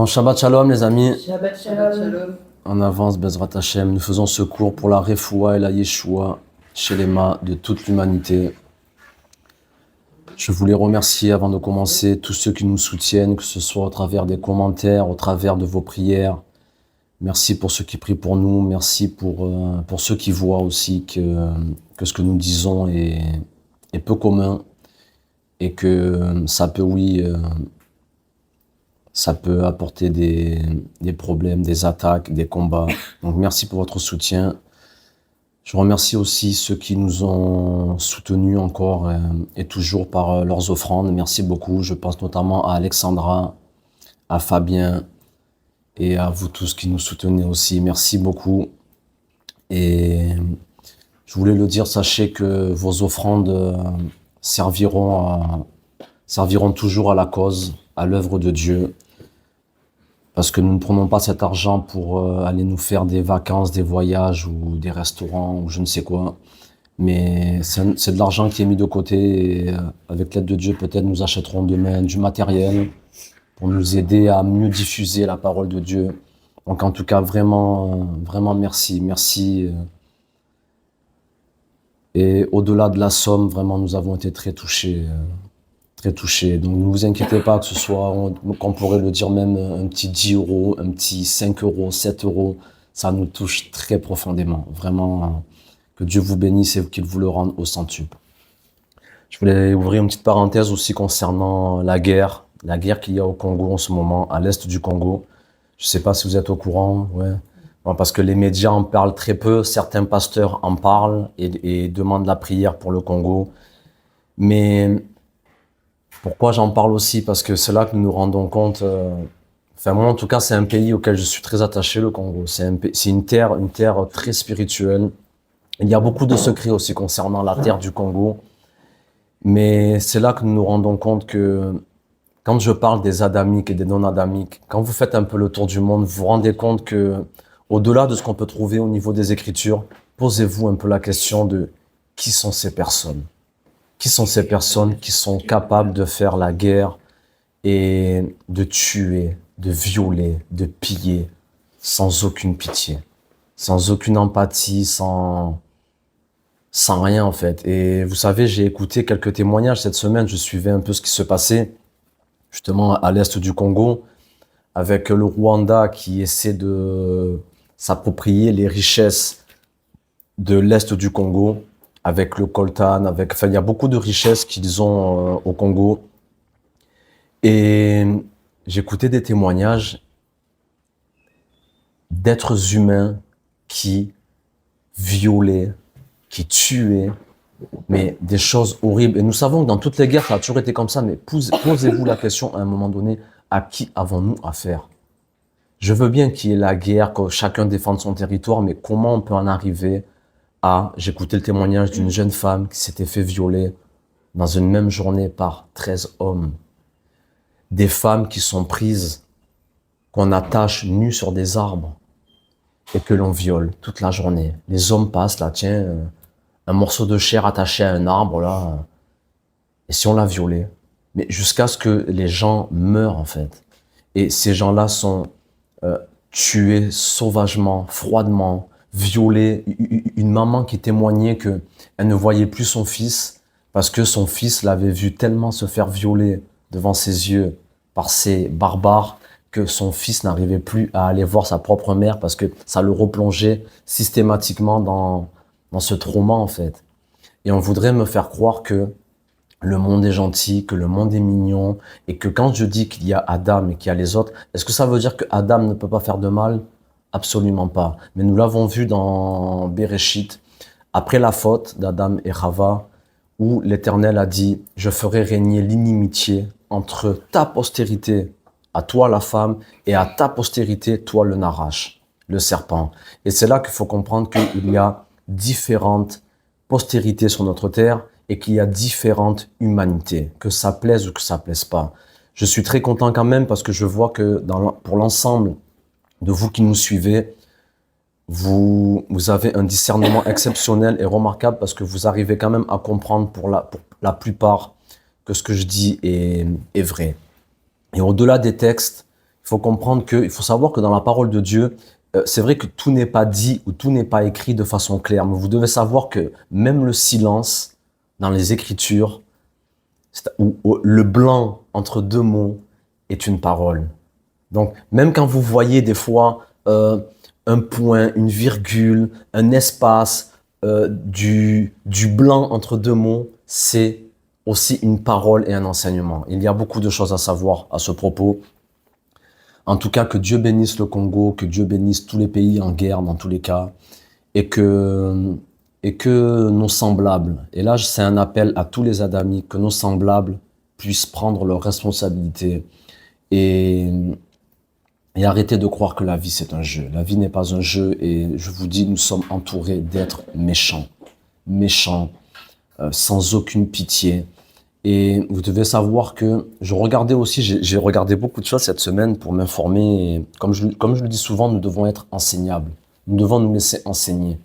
Bon, Shabbat Shalom les amis, Shabbat Shalom. en avance Bezrat Hashem, nous faisons ce cours pour la Refoua et la Yeshua chez les mains de toute l'humanité. Je voulais remercier avant de commencer tous ceux qui nous soutiennent, que ce soit au travers des commentaires, au travers de vos prières. Merci pour ceux qui prient pour nous, merci pour ceux qui voient aussi que ce que nous disons est peu commun et que ça peut, ça peut apporter des problèmes, des attaques, des combats. Donc merci pour votre soutien. Je remercie aussi ceux qui nous ont soutenus encore et toujours par leurs offrandes. Merci beaucoup. Je pense notamment à Alexandra, à Fabien et à vous tous qui nous soutenez aussi. Merci beaucoup. Et je voulais le dire, sachez que vos offrandes serviront toujours à la cause, à l'œuvre de Dieu. Parce que nous ne prenons pas cet argent pour aller nous faire des vacances, des voyages ou des restaurants ou je ne sais quoi. Mais c'est de l'argent qui est mis de côté et avec l'aide de Dieu, peut-être nous achèterons demain du matériel pour nous aider à mieux diffuser la parole de Dieu. Donc en tout cas, vraiment, vraiment merci. Merci. Et au-delà de la somme, vraiment, nous avons été très touchés. Donc ne vous inquiétez pas que ce soit, qu'on pourrait le dire même un petit 10 euros, un petit 5 euros, 7 euros, ça nous touche très profondément. Vraiment, que Dieu vous bénisse et qu'il vous le rende au centuple. Je voulais ouvrir une petite parenthèse aussi concernant la guerre qu'il y a au Congo en ce moment, à l'est du Congo. Je ne sais pas si vous êtes au courant, ouais. Bon, parce que les médias en parlent très peu, certains pasteurs en parlent et demandent la prière pour le Congo. Mais pourquoi j'en parle aussi? Parce que c'est là que nous nous rendons compte, enfin moi en tout cas c'est un pays auquel je suis très attaché, le Congo. C'est une terre très spirituelle. Il y a beaucoup de secrets aussi concernant la terre du Congo. Mais c'est là que nous nous rendons compte que quand je parle des adamiques et des non-adamiques, quand vous faites un peu le tour du monde, vous vous rendez compte que au-delà de ce qu'on peut trouver au niveau des Écritures, posez-vous un peu la question de qui sont ces personnes? Qui sont ces personnes qui sont capables de faire la guerre et de tuer, de violer, de piller sans aucune pitié, sans aucune empathie, sans rien en fait. Et vous savez, j'ai écouté quelques témoignages cette semaine, je suivais un peu ce qui se passait justement à l'est du Congo avec le Rwanda qui essaie de s'approprier les richesses de l'est du Congo, avec le coltan, enfin, il y a beaucoup de richesses qu'ils ont au Congo. Et j'écoutais des témoignages d'êtres humains qui violaient, qui tuaient, mais des choses horribles. Et nous savons que dans toutes les guerres, ça a toujours été comme ça, mais posez-vous la question à un moment donné, à qui avons-nous affaire? Je veux bien qu'il y ait la guerre, que chacun défende son territoire, mais comment on peut en arriver j'écoutais le témoignage d'une jeune femme qui s'était fait violer dans une même journée par 13 hommes. Des femmes qui sont prises, qu'on attache nues sur des arbres et que l'on viole toute la journée. Les hommes passent là, tiens, un morceau de chair attaché à un arbre là, et si on l'a violé, mais jusqu'à ce que les gens meurent en fait. Et ces gens-là sont tués sauvagement, froidement, violée, une maman qui témoignait que elle ne voyait plus son fils parce que son fils l'avait vu tellement se faire violer devant ses yeux par ces barbares que son fils n'arrivait plus à aller voir sa propre mère parce que ça le replongeait systématiquement dans ce trauma en fait. Et on voudrait me faire croire que le monde est gentil, que le monde est mignon et que quand je dis qu'il y a Adam et qu'il y a les autres, est-ce que ça veut dire que Adam ne peut pas faire de mal? Absolument pas. Mais nous l'avons vu dans Bereshit, après la faute d'Adam et Chava, où l'Éternel a dit « Je ferai régner l'inimitié entre ta postérité, à toi la femme, et à ta postérité, toi le narache, le serpent. » Et c'est là qu'il faut comprendre qu'il y a différentes postérités sur notre terre et qu'il y a différentes humanités, que ça plaise ou que ça plaise pas. Je suis très content quand même parce que je vois que pour l'ensemble de vous qui nous suivez, vous avez un discernement exceptionnel et remarquable parce que vous arrivez quand même à comprendre pour la plupart que ce que je dis est vrai. Et au-delà des textes Il faut comprendre il faut savoir que dans la parole de Dieu, c'est vrai que tout n'est pas dit ou tout n'est pas écrit de façon claire, mais vous devez savoir que même le silence dans les Écritures, ou le blanc entre deux mots est une parole. Donc, même quand vous voyez des fois un point, une virgule, un espace, du blanc entre deux mots, c'est aussi une parole et un enseignement. Il y a beaucoup de choses à savoir à ce propos. En tout cas, que Dieu bénisse le Congo, que Dieu bénisse tous les pays en guerre dans tous les cas, et que nos semblables, et là c'est un appel à tous les adamites, que nos semblables puissent prendre leurs responsabilités et arrêter de croire que la vie c'est un jeu. La vie n'est pas un jeu et je vous dis, nous sommes entourés d'êtres méchants, sans aucune pitié. Et vous devez savoir que je regardais aussi, j'ai regardé beaucoup de choses cette semaine pour m'informer. Et comme je le dis souvent, nous devons être enseignables. Nous devons nous laisser enseigner.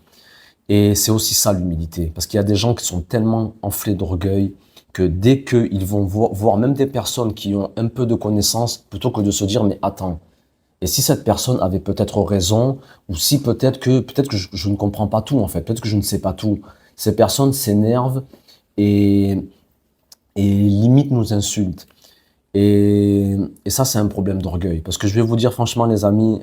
Et c'est aussi ça l'humilité. Parce qu'il y a des gens qui sont tellement enflés d'orgueil que dès qu'ils vont voir même des personnes qui ont un peu de connaissances, plutôt que de se dire, mais attends, et si cette personne avait peut-être raison, ou si peut-être que je ne comprends pas tout en fait, peut-être que je ne sais pas tout. Ces personnes s'énervent et limite nous insultent. Et ça, c'est un problème d'orgueil. Parce que je vais vous dire franchement, les amis,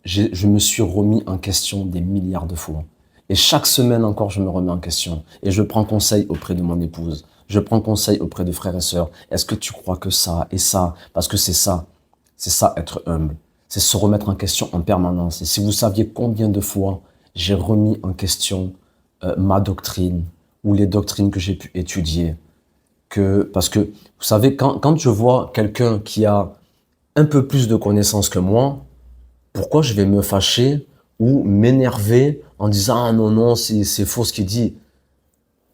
je me suis remis en question des milliards de fois. Et chaque semaine encore, je me remets en question. Et je prends conseil auprès de mon épouse. Je prends conseil auprès de frères et sœurs. Est-ce que tu crois que ça et ça? Parce que c'est ça être humble. C'est se remettre en question en permanence. Et si vous saviez combien de fois j'ai remis en question ma doctrine ou les doctrines que j'ai pu étudier. Parce que, vous savez, quand je vois quelqu'un qui a un peu plus de connaissances que moi, pourquoi je vais me fâcher ou m'énerver en disant « Ah non, c'est faux ce qu'il dit ».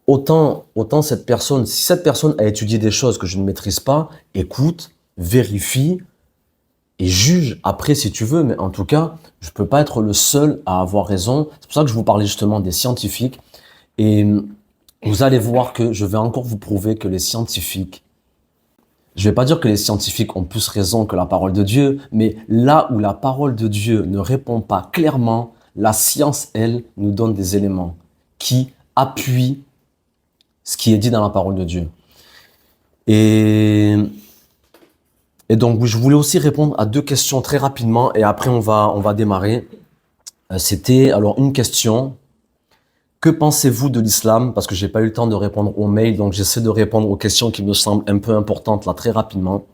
Autant cette personne, si cette personne a étudié des choses que je ne maîtrise pas, écoute, vérifie et juge après si tu veux, mais en tout cas, je ne peux pas être le seul à avoir raison. C'est pour ça que je vous parlais justement des scientifiques. Et vous allez voir que je vais encore vous prouver que les scientifiques, je vais pas dire que les scientifiques ont plus raison que la parole de Dieu, mais là où la parole de Dieu ne répond pas clairement, la science, elle, nous donne des éléments qui appuient ce qui est dit dans la parole de Dieu. Et donc, je voulais aussi répondre à 2 questions très rapidement et après on va démarrer. C'était alors une question. Que pensez-vous de l'islam? Parce que j'ai pas eu le temps de répondre aux mails, donc j'essaie de répondre aux questions qui me semblent un peu importantes là très rapidement.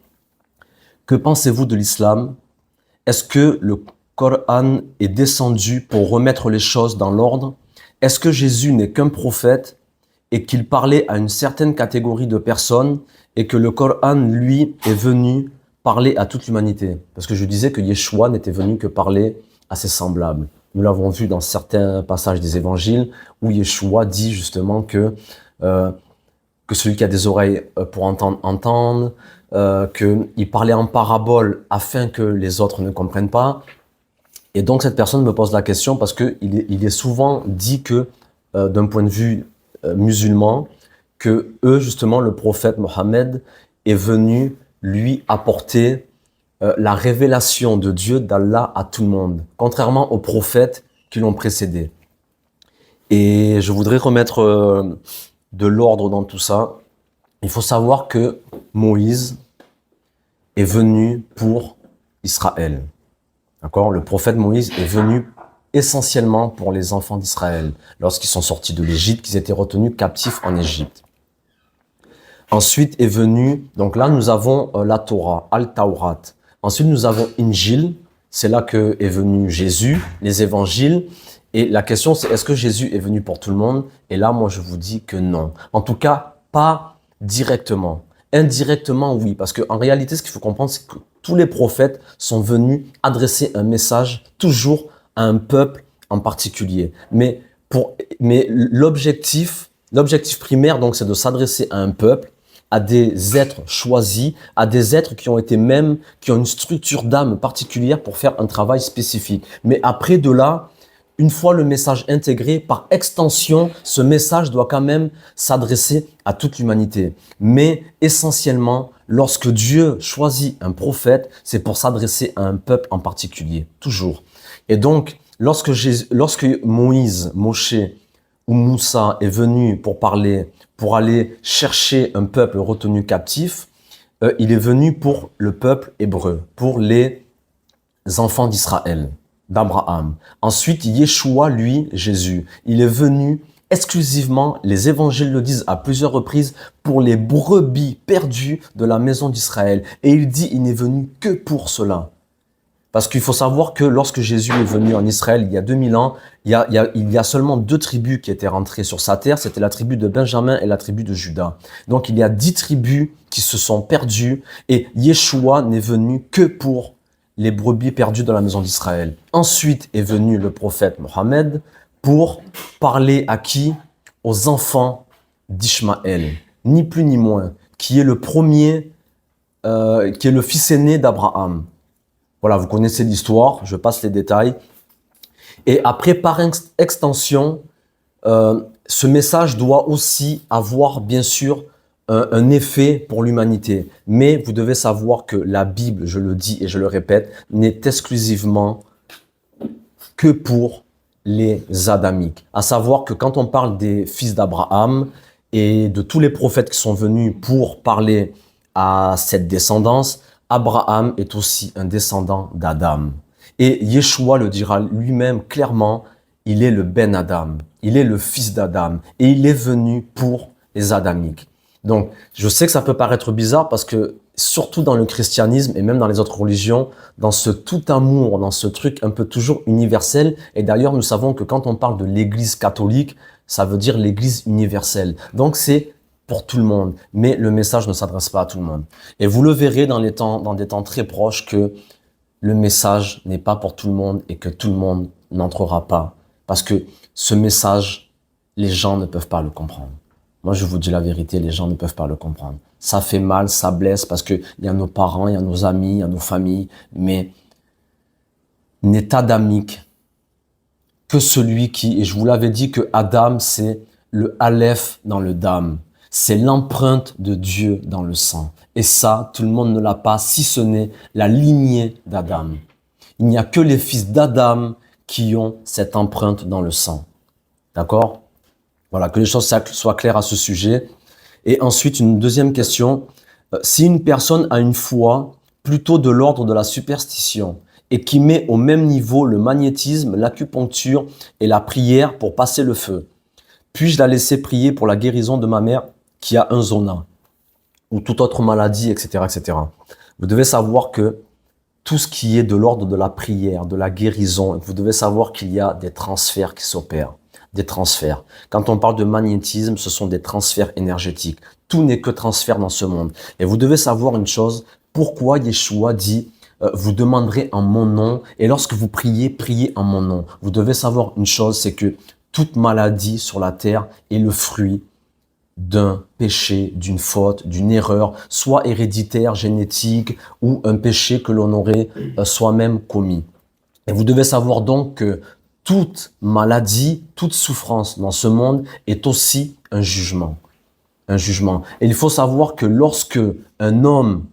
Que pensez-vous de l'islam? Est-ce que le Coran est descendu pour remettre les choses dans l'ordre? Est-ce que Jésus n'est qu'un prophète et qu'il parlait à une certaine catégorie de personnes et que le Coran, lui, est venu parler à toute l'humanité? Parce que je disais que Yeshua n'était venu que parler à ses semblables. Nous l'avons vu dans certains passages des évangiles où Yeshua dit justement que celui qui a des oreilles pour entende, qu'il parlait en parabole afin que les autres ne comprennent pas. Et donc cette personne me pose la question parce qu'il est souvent dit que d'un point de vue musulman, que justement le prophète Mohammed est venu lui apporter la révélation de Dieu, d'Allah à tout le monde, contrairement aux prophètes qui l'ont précédé. Et je voudrais remettre de l'ordre dans tout ça. Il faut savoir que Moïse est venu pour Israël. D'accord? Le prophète Moïse est venu essentiellement pour les enfants d'Israël, lorsqu'ils sont sortis de l'Égypte, qu'ils étaient retenus captifs en Égypte. Ensuite est venu, donc là nous avons la Torah, Al-Tawrat. Ensuite, nous avons Injil, c'est là que est venu Jésus, les évangiles. Et la question, c'est est-ce que Jésus est venu pour tout le monde? Et là, moi, je vous dis que non. En tout cas, pas directement. Indirectement, oui. Parce qu'en réalité, ce qu'il faut comprendre, c'est que tous les prophètes sont venus adresser un message toujours à un peuple en particulier. Mais l'objectif primaire, donc, c'est de s'adresser à un peuple, à des êtres choisis, à des êtres qui ont une structure d'âme particulière pour faire un travail spécifique. Mais après de là, une fois le message intégré, par extension, ce message doit quand même s'adresser à toute l'humanité. Mais essentiellement, lorsque Dieu choisit un prophète, c'est pour s'adresser à un peuple en particulier, toujours. Et donc, lorsque Moïse, Moshe ou Moussa est venu pour parler, pour aller chercher un peuple retenu captif, il est venu pour le peuple hébreu, pour les enfants d'Israël, d'Abraham. Ensuite, Yeshua, lui, Jésus, il est venu exclusivement, les évangiles le disent à plusieurs reprises, pour les brebis perdues de la maison d'Israël. Et il dit, il n'est venu que pour cela. Parce qu'il faut savoir que lorsque Jésus est venu en Israël il y a 2000 ans, il y a seulement 2 tribus qui étaient rentrées sur sa terre. C'était la tribu de Benjamin et la tribu de Juda. Donc il y a 10 tribus qui se sont perdues et Yeshua n'est venu que pour les brebis perdues de la maison d'Israël. Ensuite est venu le prophète Mohammed pour parler à qui? Aux enfants d'Ishmaël, ni plus ni moins, qui est le premier, qui est le fils aîné d'Abraham. Voilà, vous connaissez l'histoire, je passe les détails. Et après, par extension, ce message doit aussi avoir, bien sûr, un effet pour l'humanité. Mais vous devez savoir que la Bible, je le dis et je le répète, n'est exclusivement que pour les Adamiques. À savoir que quand on parle des fils d'Abraham et de tous les prophètes qui sont venus pour parler à cette descendance, Abraham est aussi un descendant d'Adam. Et Yeshua le dira lui-même clairement, il est le Ben Adam, il est le fils d'Adam et il est venu pour les Adamiques. Donc, je sais que ça peut paraître bizarre parce que surtout dans le christianisme et même dans les autres religions, dans ce tout amour, dans ce truc un peu toujours universel, et d'ailleurs nous savons que quand on parle de l'église catholique, ça veut dire l'église universelle. Donc c'est pour tout le monde, mais le message ne s'adresse pas à tout le monde. Et vous le verrez dans des temps très proches que le message n'est pas pour tout le monde et que tout le monde n'entrera pas. Parce que ce message, les gens ne peuvent pas le comprendre. Moi, je vous dis la vérité, les gens ne peuvent pas le comprendre. Ça fait mal, ça blesse parce que il y a nos parents, il y a nos amis, il y a nos familles, mais n'est adamique que celui qui, et je vous l'avais dit que Adam, c'est le Aleph dans le Dam. C'est l'empreinte de Dieu dans le sang. Et ça, tout le monde ne l'a pas, si ce n'est la lignée d'Adam. Il n'y a que les fils d'Adam qui ont cette empreinte dans le sang. D'accord? Voilà, que les choses soient claires à ce sujet. Et ensuite, une deuxième question. Si une personne a une foi plutôt de l'ordre de la superstition et qui met au même niveau le magnétisme, l'acupuncture et la prière pour passer le feu, puis-je la laisser prier pour la guérison de ma mère qui a un zona ou toute autre maladie, etc., etc. Vous devez savoir que tout ce qui est de l'ordre de la prière, de la guérison, vous devez savoir qu'il y a des transferts qui s'opèrent. Des transferts. Quand on parle de magnétisme, ce sont des transferts énergétiques. Tout n'est que transfert dans ce monde. Et vous devez savoir une chose, pourquoi Yeshua dit vous demanderez en mon nom, et lorsque vous priez, priez en mon nom. Vous devez savoir une chose, c'est que toute maladie sur la terre est le fruit d'un péché, d'une faute, d'une erreur, soit héréditaire, génétique, ou un péché que l'on aurait soi-même commis. Et vous devez savoir donc que toute maladie, toute souffrance dans ce monde est aussi un jugement. Un jugement. Et il faut savoir que lorsque un homme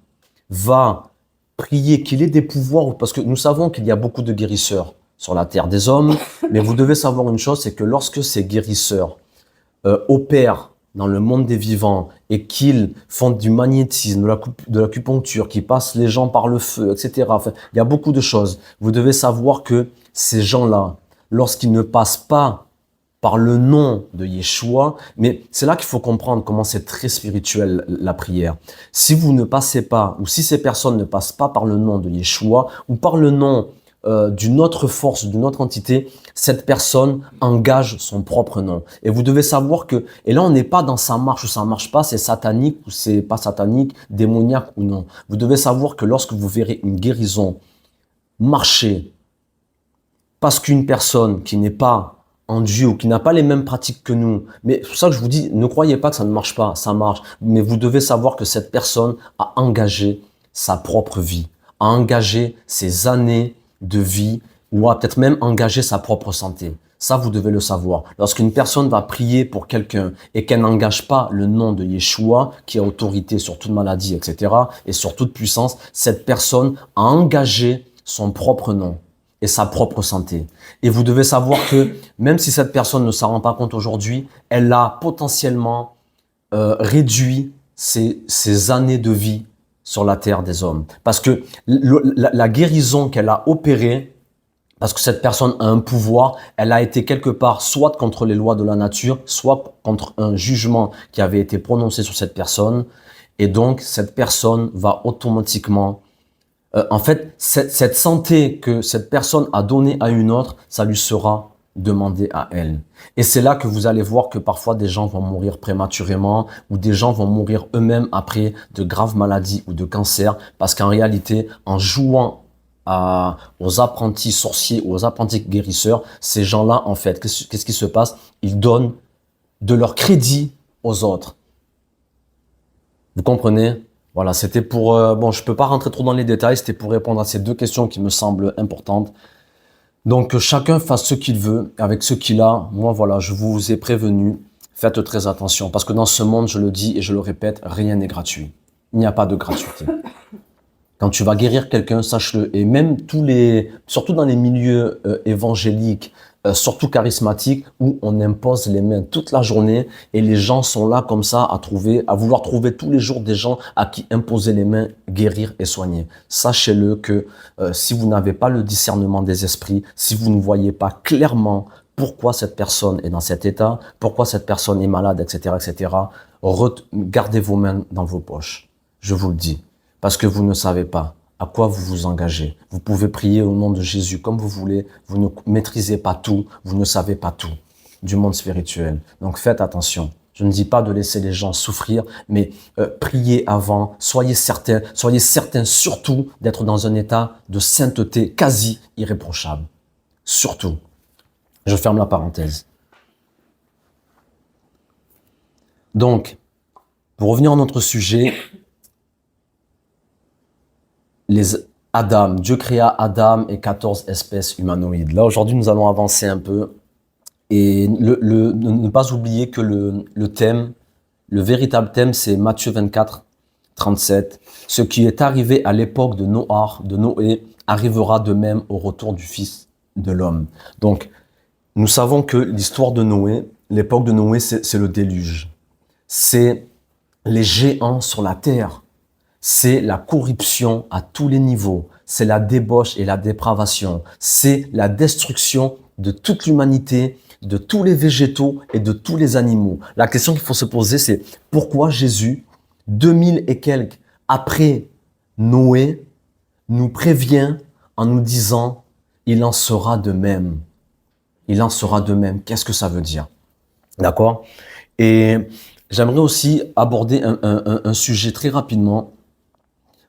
va prier, qu'il ait des pouvoirs, parce que nous savons qu'il y a beaucoup de guérisseurs sur la terre des hommes, mais vous devez savoir une chose, c'est que lorsque ces guérisseurs opèrent dans le monde des vivants et qu'ils font du magnétisme, de l'acupuncture, qui passent les gens par le feu, etc. Enfin, il y a beaucoup de choses. Vous devez savoir que ces gens-là, lorsqu'ils ne passent pas par le nom de Yeshua, mais c'est là qu'il faut comprendre comment c'est très spirituel la prière. Si vous ne passez pas, ou si ces personnes ne passent pas par le nom de Yeshua, ou par le nom d'une autre force, d'une autre entité, cette personne engage son propre nom. Et vous devez savoir que, et là on n'est pas dans ça marche ou ça marche pas, c'est satanique ou c'est pas satanique, démoniaque ou non. Vous devez savoir que lorsque vous verrez une guérison marcher, parce qu'une personne qui n'est pas en Dieu ou qui n'a pas les mêmes pratiques que nous, mais c'est pour ça que je vous dis, ne croyez pas que ça ne marche pas, ça marche. Mais vous devez savoir que cette personne a engagé sa propre vie, a engagé ses années de vie ou à peut-être même engager sa propre santé. Ça, vous devez le savoir. Lorsqu'une personne va prier pour quelqu'un et qu'elle n'engage pas le nom de Yeshua, qui a autorité sur toute maladie, etc., et sur toute puissance, cette personne a engagé son propre nom et sa propre santé. Et vous devez savoir que même si cette personne ne s'en rend pas compte aujourd'hui, elle a potentiellement réduit ses années de vie sur la terre des hommes. Parce que la guérison qu'elle a opérée, parce que cette personne a un pouvoir, elle a été quelque part soit contre les lois de la nature, soit contre un jugement qui avait été prononcé sur cette personne. Et donc, cette personne va automatiquement... en fait, cette santé que cette personne a donnée à une autre, ça lui sera demandé à elle. Et c'est là que vous allez voir que parfois des gens vont mourir prématurément ou des gens vont mourir eux-mêmes après de graves maladies ou de cancers parce qu'en réalité, en jouant aux apprentis sorciers ou aux apprentis guérisseurs, ces gens-là, en fait, qu'est-ce qui se passe? Ils donnent de leur crédit aux autres. Vous comprenez? Voilà, c'était pour... bon, je peux pas rentrer trop dans les détails, c'était pour répondre à ces deux questions qui me semblent importantes. Donc, que chacun fasse ce qu'il veut avec ce qu'il a. Moi, voilà, je vous ai prévenu. Faites très attention parce que dans ce monde, je le dis et je le répète, rien n'est gratuit. Il n'y a pas de gratuité. Quand tu vas guérir quelqu'un, sache-le. Et même surtout dans les milieux évangéliques, surtout charismatiques, où on impose les mains toute la journée et les gens sont là comme ça à vouloir trouver tous les jours des gens à qui imposer les mains, guérir et soigner. Sachez-le que si vous n'avez pas le discernement des esprits, si vous ne voyez pas clairement pourquoi cette personne est dans cet état, pourquoi cette personne est malade, etc., etc., gardez vos mains dans vos poches. Je vous le dis. Parce que vous ne savez pas à quoi vous vous engagez. Vous pouvez prier au nom de Jésus comme vous voulez. Vous ne maîtrisez pas tout. Vous ne savez pas tout du monde spirituel. Donc faites attention. Je ne dis pas de laisser les gens souffrir, mais priez avant. Soyez certains surtout d'être dans un état de sainteté quasi irréprochable. Surtout. Je ferme la parenthèse. Donc, pour revenir à notre sujet, Dieu créa Adam et 14 espèces humanoïdes. Là, aujourd'hui, nous allons avancer un peu et ne pas oublier que le thème, le véritable thème, c'est Matthieu 24, 37. Ce qui est arrivé à l'époque de Noé, arrivera de même au retour du Fils de l'homme. Donc, nous savons que l'histoire de Noé, l'époque de Noé, c'est le déluge. C'est les géants sur la terre. C'est la corruption à tous les niveaux, c'est la débauche et la dépravation, c'est la destruction de toute l'humanité, de tous les végétaux et de tous les animaux. La question qu'il faut se poser, c'est pourquoi Jésus, 2000 et quelques après Noé, nous prévient en nous disant « il en sera de même ». Il en sera de même. Qu'est-ce que ça veut dire? D'accord? Et j'aimerais aussi aborder un sujet très rapidement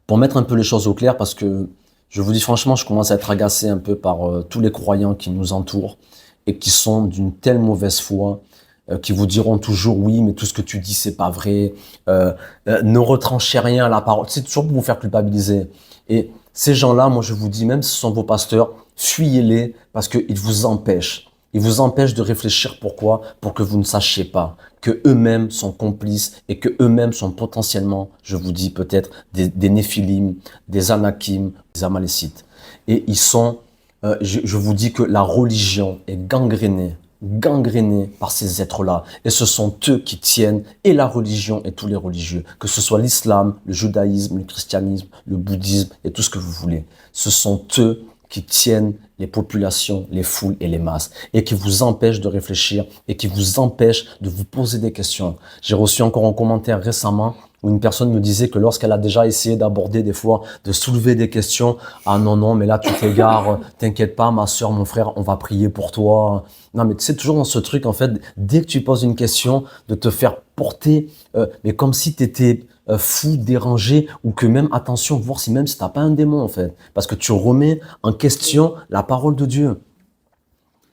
pour mettre un peu les choses au clair, parce que je vous dis franchement, je commence à être agacé un peu par tous les croyants qui nous entourent et qui sont d'une telle mauvaise foi, qui vous diront toujours oui, mais tout ce que tu dis c'est pas vrai, ne retranchez rien à la parole. C'est toujours pour vous faire culpabiliser. Et ces gens-là, moi je vous dis, même si ce sont vos pasteurs, fuyez-les parce qu'ils vous empêchent. Ils vous empêchent de réfléchir. Pourquoi? Pour que vous ne sachiez pas que eux-mêmes sont complices et que eux-mêmes sont potentiellement, je vous dis peut-être, des Néphilim, des Anakim, des Amalécites. Et ils sont, je vous dis que la religion est gangrénée par ces êtres-là. Et ce sont eux qui tiennent et la religion et tous les religieux, que ce soit l'islam, le judaïsme, le christianisme, le bouddhisme et tout ce que vous voulez. Ce sont eux qui tiennent les populations, les foules et les masses, et qui vous empêchent de réfléchir et qui vous empêchent de vous poser des questions. J'ai reçu encore un commentaire récemment où une personne me disait que lorsqu'elle a déjà essayé d'aborder des fois, de soulever des questions, « Ah non, mais là tu t'égares, t'inquiète pas ma soeur, mon frère, on va prier pour toi. » Non, mais tu sais, toujours dans ce truc, en fait, dès que tu poses une question, de te faire porter, mais comme si tu étais fou, dérangé, ou que même, attention, voir si même si t'as pas un démon, en fait. Parce que tu remets en question la parole de Dieu.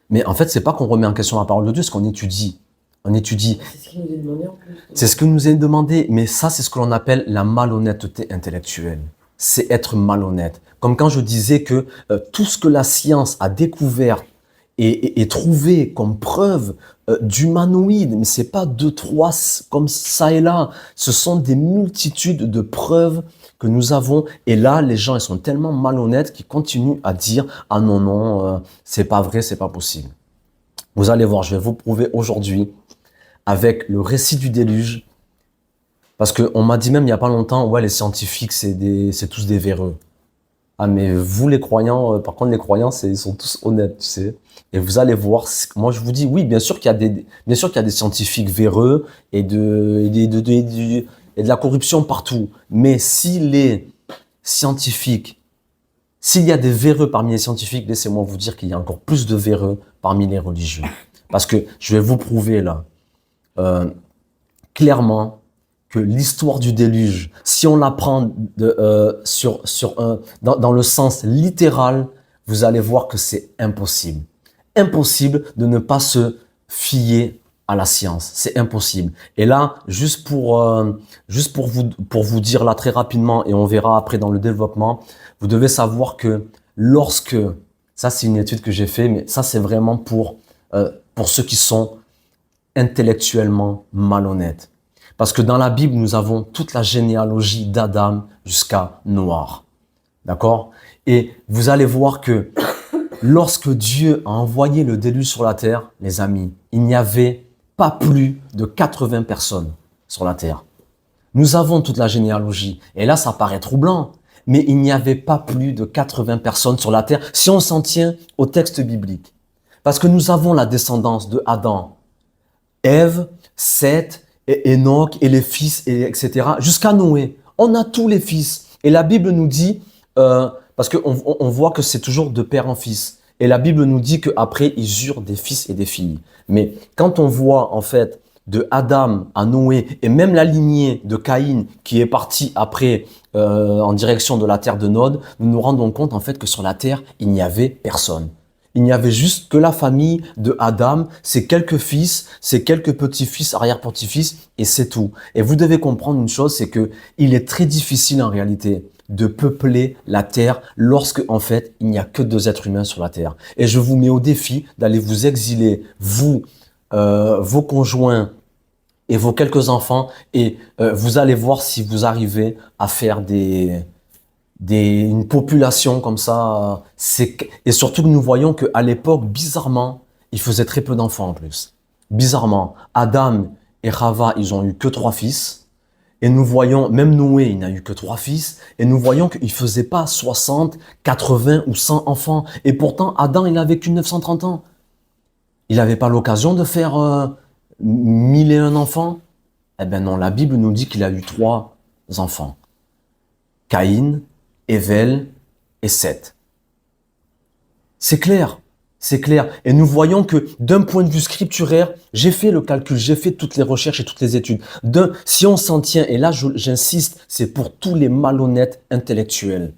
Mais en fait, c'est pas qu'on remet en question la parole de Dieu, c'est qu'on étudie. On étudie. C'est ce qui nous est demandé en plus. C'est ce que nous est demandé, mais ça, c'est ce que l'on appelle la malhonnêteté intellectuelle. c'est être malhonnête. Comme quand je disais que tout ce que la science a découvert et trouvé comme preuve d'humanoïde, mais c'est pas deux, trois comme ça et là. Ce sont des multitudes de preuves que nous avons. Et là, les gens, ils sont tellement malhonnêtes qu'ils continuent à dire « Ah non, non, c'est pas vrai, c'est pas possible ». Vous allez voir, je vais vous prouver aujourd'hui avec le récit du déluge. Parce qu'on m'a dit même il n'y a pas longtemps, ouais, les scientifiques, c'est tous des véreux. Ah, mais vous, les croyants, par contre, les croyants, ils sont tous honnêtes, tu sais. Et vous allez voir, moi, je vous dis, oui, bien sûr qu'il y a des scientifiques véreux et de la corruption partout. Mais si les scientifiques, s'il y a des véreux parmi les scientifiques, laissez-moi vous dire qu'il y a encore plus de véreux parmi les religieux. Parce que je vais vous prouver là, clairement, que l'histoire du déluge, si on la prend dans le sens littéral, vous allez voir que c'est impossible. Impossible de ne pas se fier à la science. C'est impossible. Et là, juste pour vous dire là très rapidement, et on verra après dans le développement, vous devez savoir que lorsque, ça c'est une étude que j'ai fait, mais ça c'est vraiment pour ceux qui sont intellectuellement malhonnêtes. Parce que dans la Bible, nous avons toute la généalogie d'Adam jusqu'à Noir. D'accord? Et vous allez voir que lorsque Dieu a envoyé le déluge sur la terre, les amis, il n'y avait pas plus de 80 personnes sur la terre. Nous avons toute la généalogie. Et là, ça paraît troublant. Mais il n'y avait pas plus de 80 personnes sur la terre si on s'en tient au texte biblique. Parce que nous avons la descendance de Adam, Ève, Seth, et Enoch et les fils, etc. jusqu'à Noé. On a tous les fils. Et la Bible nous dit, parce qu'on voit que c'est toujours de père en fils. Et la Bible nous dit qu'après, ils eurent des fils et des filles. Mais quand on voit en fait de Adam à Noé, et même la lignée de Caïn qui est partie après en direction de la terre de Nod, nous nous rendons compte en fait que sur la terre, il n'y avait personne. Il n'y avait juste que la famille de Adam, ses quelques fils, ses quelques petits-fils, arrière-petits-fils, et c'est tout. Et vous devez comprendre une chose, c'est que il est très difficile en réalité de peupler la terre lorsque, en fait, il n'y a que 2 êtres humains sur la terre. Et je vous mets au défi d'aller vous exiler, vous, vos conjoints et vos quelques enfants, et vous allez voir si vous arrivez à faire une population comme ça. Et surtout que nous voyons qu'à l'époque, bizarrement, il faisait très peu d'enfants en plus. Bizarrement, Adam et Chava, ils ont eu que 3 fils. Et nous voyons, même Noé, il n'a eu que 3 fils. Et nous voyons qu'il ne faisait pas 60, 80 ou 100 enfants. Et pourtant, Adam, il a vécu 930 ans. Il n'avait pas l'occasion de faire 1001 enfants. Eh bien non, la Bible nous dit qu'il a eu 3 enfants. Caïn, Ével et Seth. C'est clair, c'est clair. Et nous voyons que d'un point de vue scripturaire, j'ai fait le calcul, j'ai fait toutes les recherches et toutes les études. Si on s'en tient, et là j'insiste, c'est pour tous les malhonnêtes intellectuels.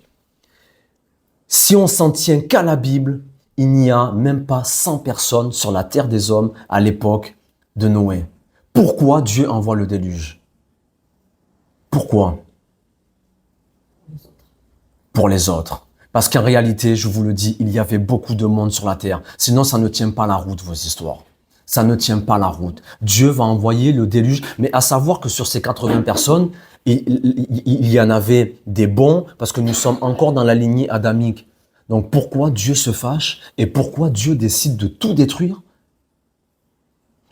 Si on s'en tient qu'à la Bible, il n'y a même pas 100 personnes sur la terre des hommes à l'époque de Noé. Pourquoi Dieu envoie le déluge? Pourquoi? Pour les autres. Parce qu'en réalité, je vous le dis, il y avait beaucoup de monde sur la terre. Sinon, ça ne tient pas la route, vos histoires. Ça ne tient pas la route. Dieu va envoyer le déluge, mais à savoir que sur ces 80 personnes, il y en avait des bons, parce que nous sommes encore dans la lignée adamique. Donc pourquoi Dieu se fâche et pourquoi Dieu décide de tout détruire?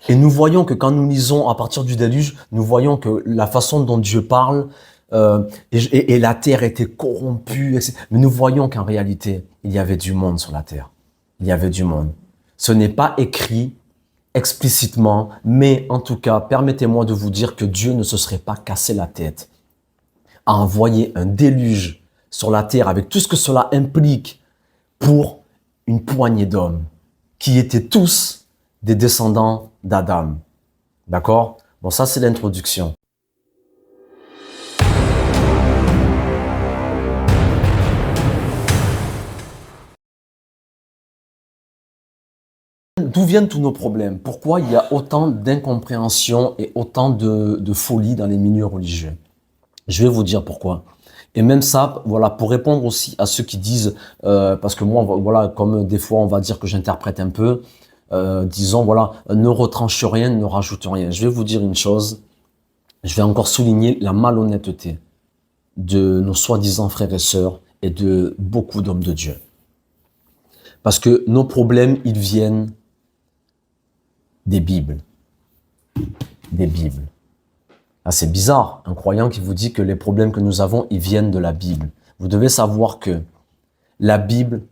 Et nous voyons que quand nous lisons à partir du déluge, nous voyons que la façon dont Dieu parle, et la terre était corrompue, etc. Mais nous voyons qu'en réalité, il y avait du monde sur la terre. Il y avait du monde. Ce n'est pas écrit explicitement, mais en tout cas, permettez-moi de vous dire que Dieu ne se serait pas cassé la tête à envoyer un déluge sur la terre avec tout ce que cela implique pour une poignée d'hommes qui étaient tous des descendants d'Adam. D'accord? Bon, ça c'est l'introduction. D'où viennent tous nos problèmes? Pourquoi il y a autant d'incompréhension et autant de folie dans les milieux religieux? Je vais vous dire pourquoi. Et même ça, voilà, pour répondre aussi à ceux qui disent, parce que moi, voilà, comme des fois on va dire que j'interprète un peu, disons, voilà, ne retranche rien, ne rajoute rien. Je vais vous dire une chose, je vais encore souligner la malhonnêteté de nos soi-disant frères et sœurs et de beaucoup d'hommes de Dieu. Parce que nos problèmes, ils viennent des Bibles. Des Bibles. Ah, c'est bizarre, un croyant qui vous dit que les problèmes que nous avons, ils viennent de la Bible. Vous devez savoir que la Bible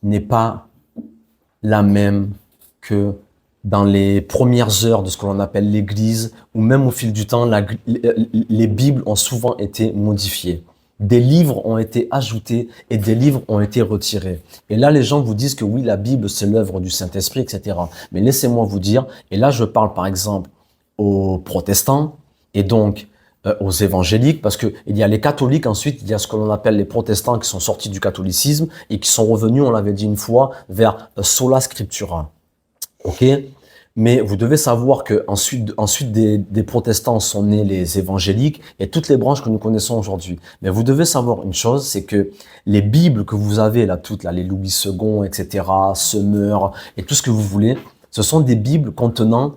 n'est pas la même que dans les premières heures de ce que l'on appelle l'Église, ou même au fil du temps, les Bibles ont souvent été modifiées. Des livres ont été ajoutés et des livres ont été retirés. Et là, les gens vous disent que oui, la Bible, c'est l'œuvre du Saint-Esprit, etc. Mais laissez-moi vous dire, et là, je parle par exemple aux protestants et donc aux évangéliques, parce que il y a les catholiques, ensuite, il y a ce que l'on appelle les protestants qui sont sortis du catholicisme et qui sont revenus, on l'avait dit une fois, vers sola scriptura. Ok? Mais vous devez savoir que ensuite des protestants sont nés les évangéliques et toutes les branches que nous connaissons aujourd'hui. Mais vous devez savoir une chose, c'est que les Bibles que vous avez là, toutes là, les Louis II, etc., Semeur et tout ce que vous voulez, ce sont des Bibles contenant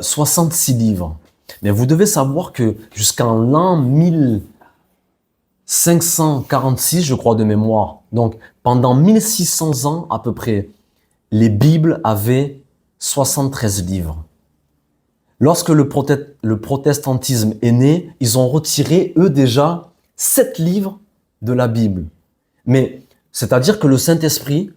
66 livres. Mais vous devez savoir que jusqu'en l'an 1546, je crois de mémoire, donc pendant 1600 ans à peu près, les Bibles avaient 73 livres. Lorsque le protestantisme est né, ils ont retiré, eux déjà, 7 livres de la Bible. Mais, c'est-à-dire que le Saint-Esprit,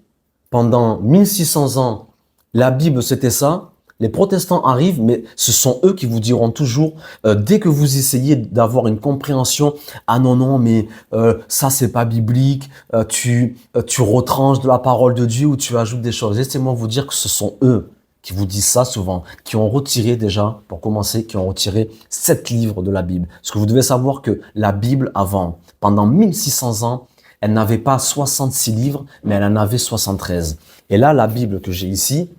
pendant 1600 ans, la Bible c'était ça, les protestants arrivent, mais ce sont eux qui vous diront toujours, dès que vous essayez d'avoir une compréhension, ah non, mais ça c'est pas biblique, tu retranches de la parole de Dieu ou tu ajoutes des choses. Laissez-moi vous dire que ce sont eux qui vous disent ça souvent, qui ont retiré déjà, pour commencer, qui ont retiré 7 livres de la Bible. Parce que vous devez savoir que la Bible avant, pendant 1600 ans, elle n'avait pas 66 livres, mais elle en avait 73. Et là, la Bible que j'ai ici,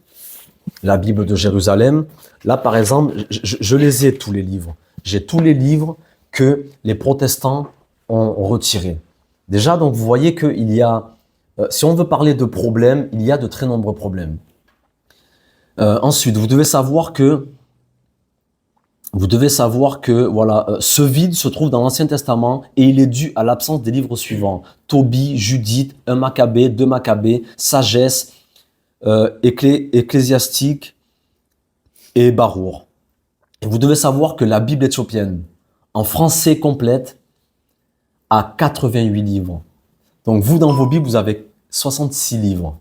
la Bible de Jérusalem, là par exemple, je les ai tous les livres. J'ai tous les livres que les protestants ont retirés. Déjà, donc vous voyez qu'il y a, si on veut parler de problèmes, il y a de très nombreux problèmes. Ensuite, vous devez savoir que voilà, ce vide se trouve dans l'Ancien Testament et il est dû à l'absence des livres suivants. Tobie, Judith, 1 Maccabée, 2 Maccabées, Sagesse, Ecclésiastique et Barour. Et vous devez savoir que la Bible éthiopienne, en français complète, a 88 livres. Donc vous, dans vos Bibles, vous avez 66 livres.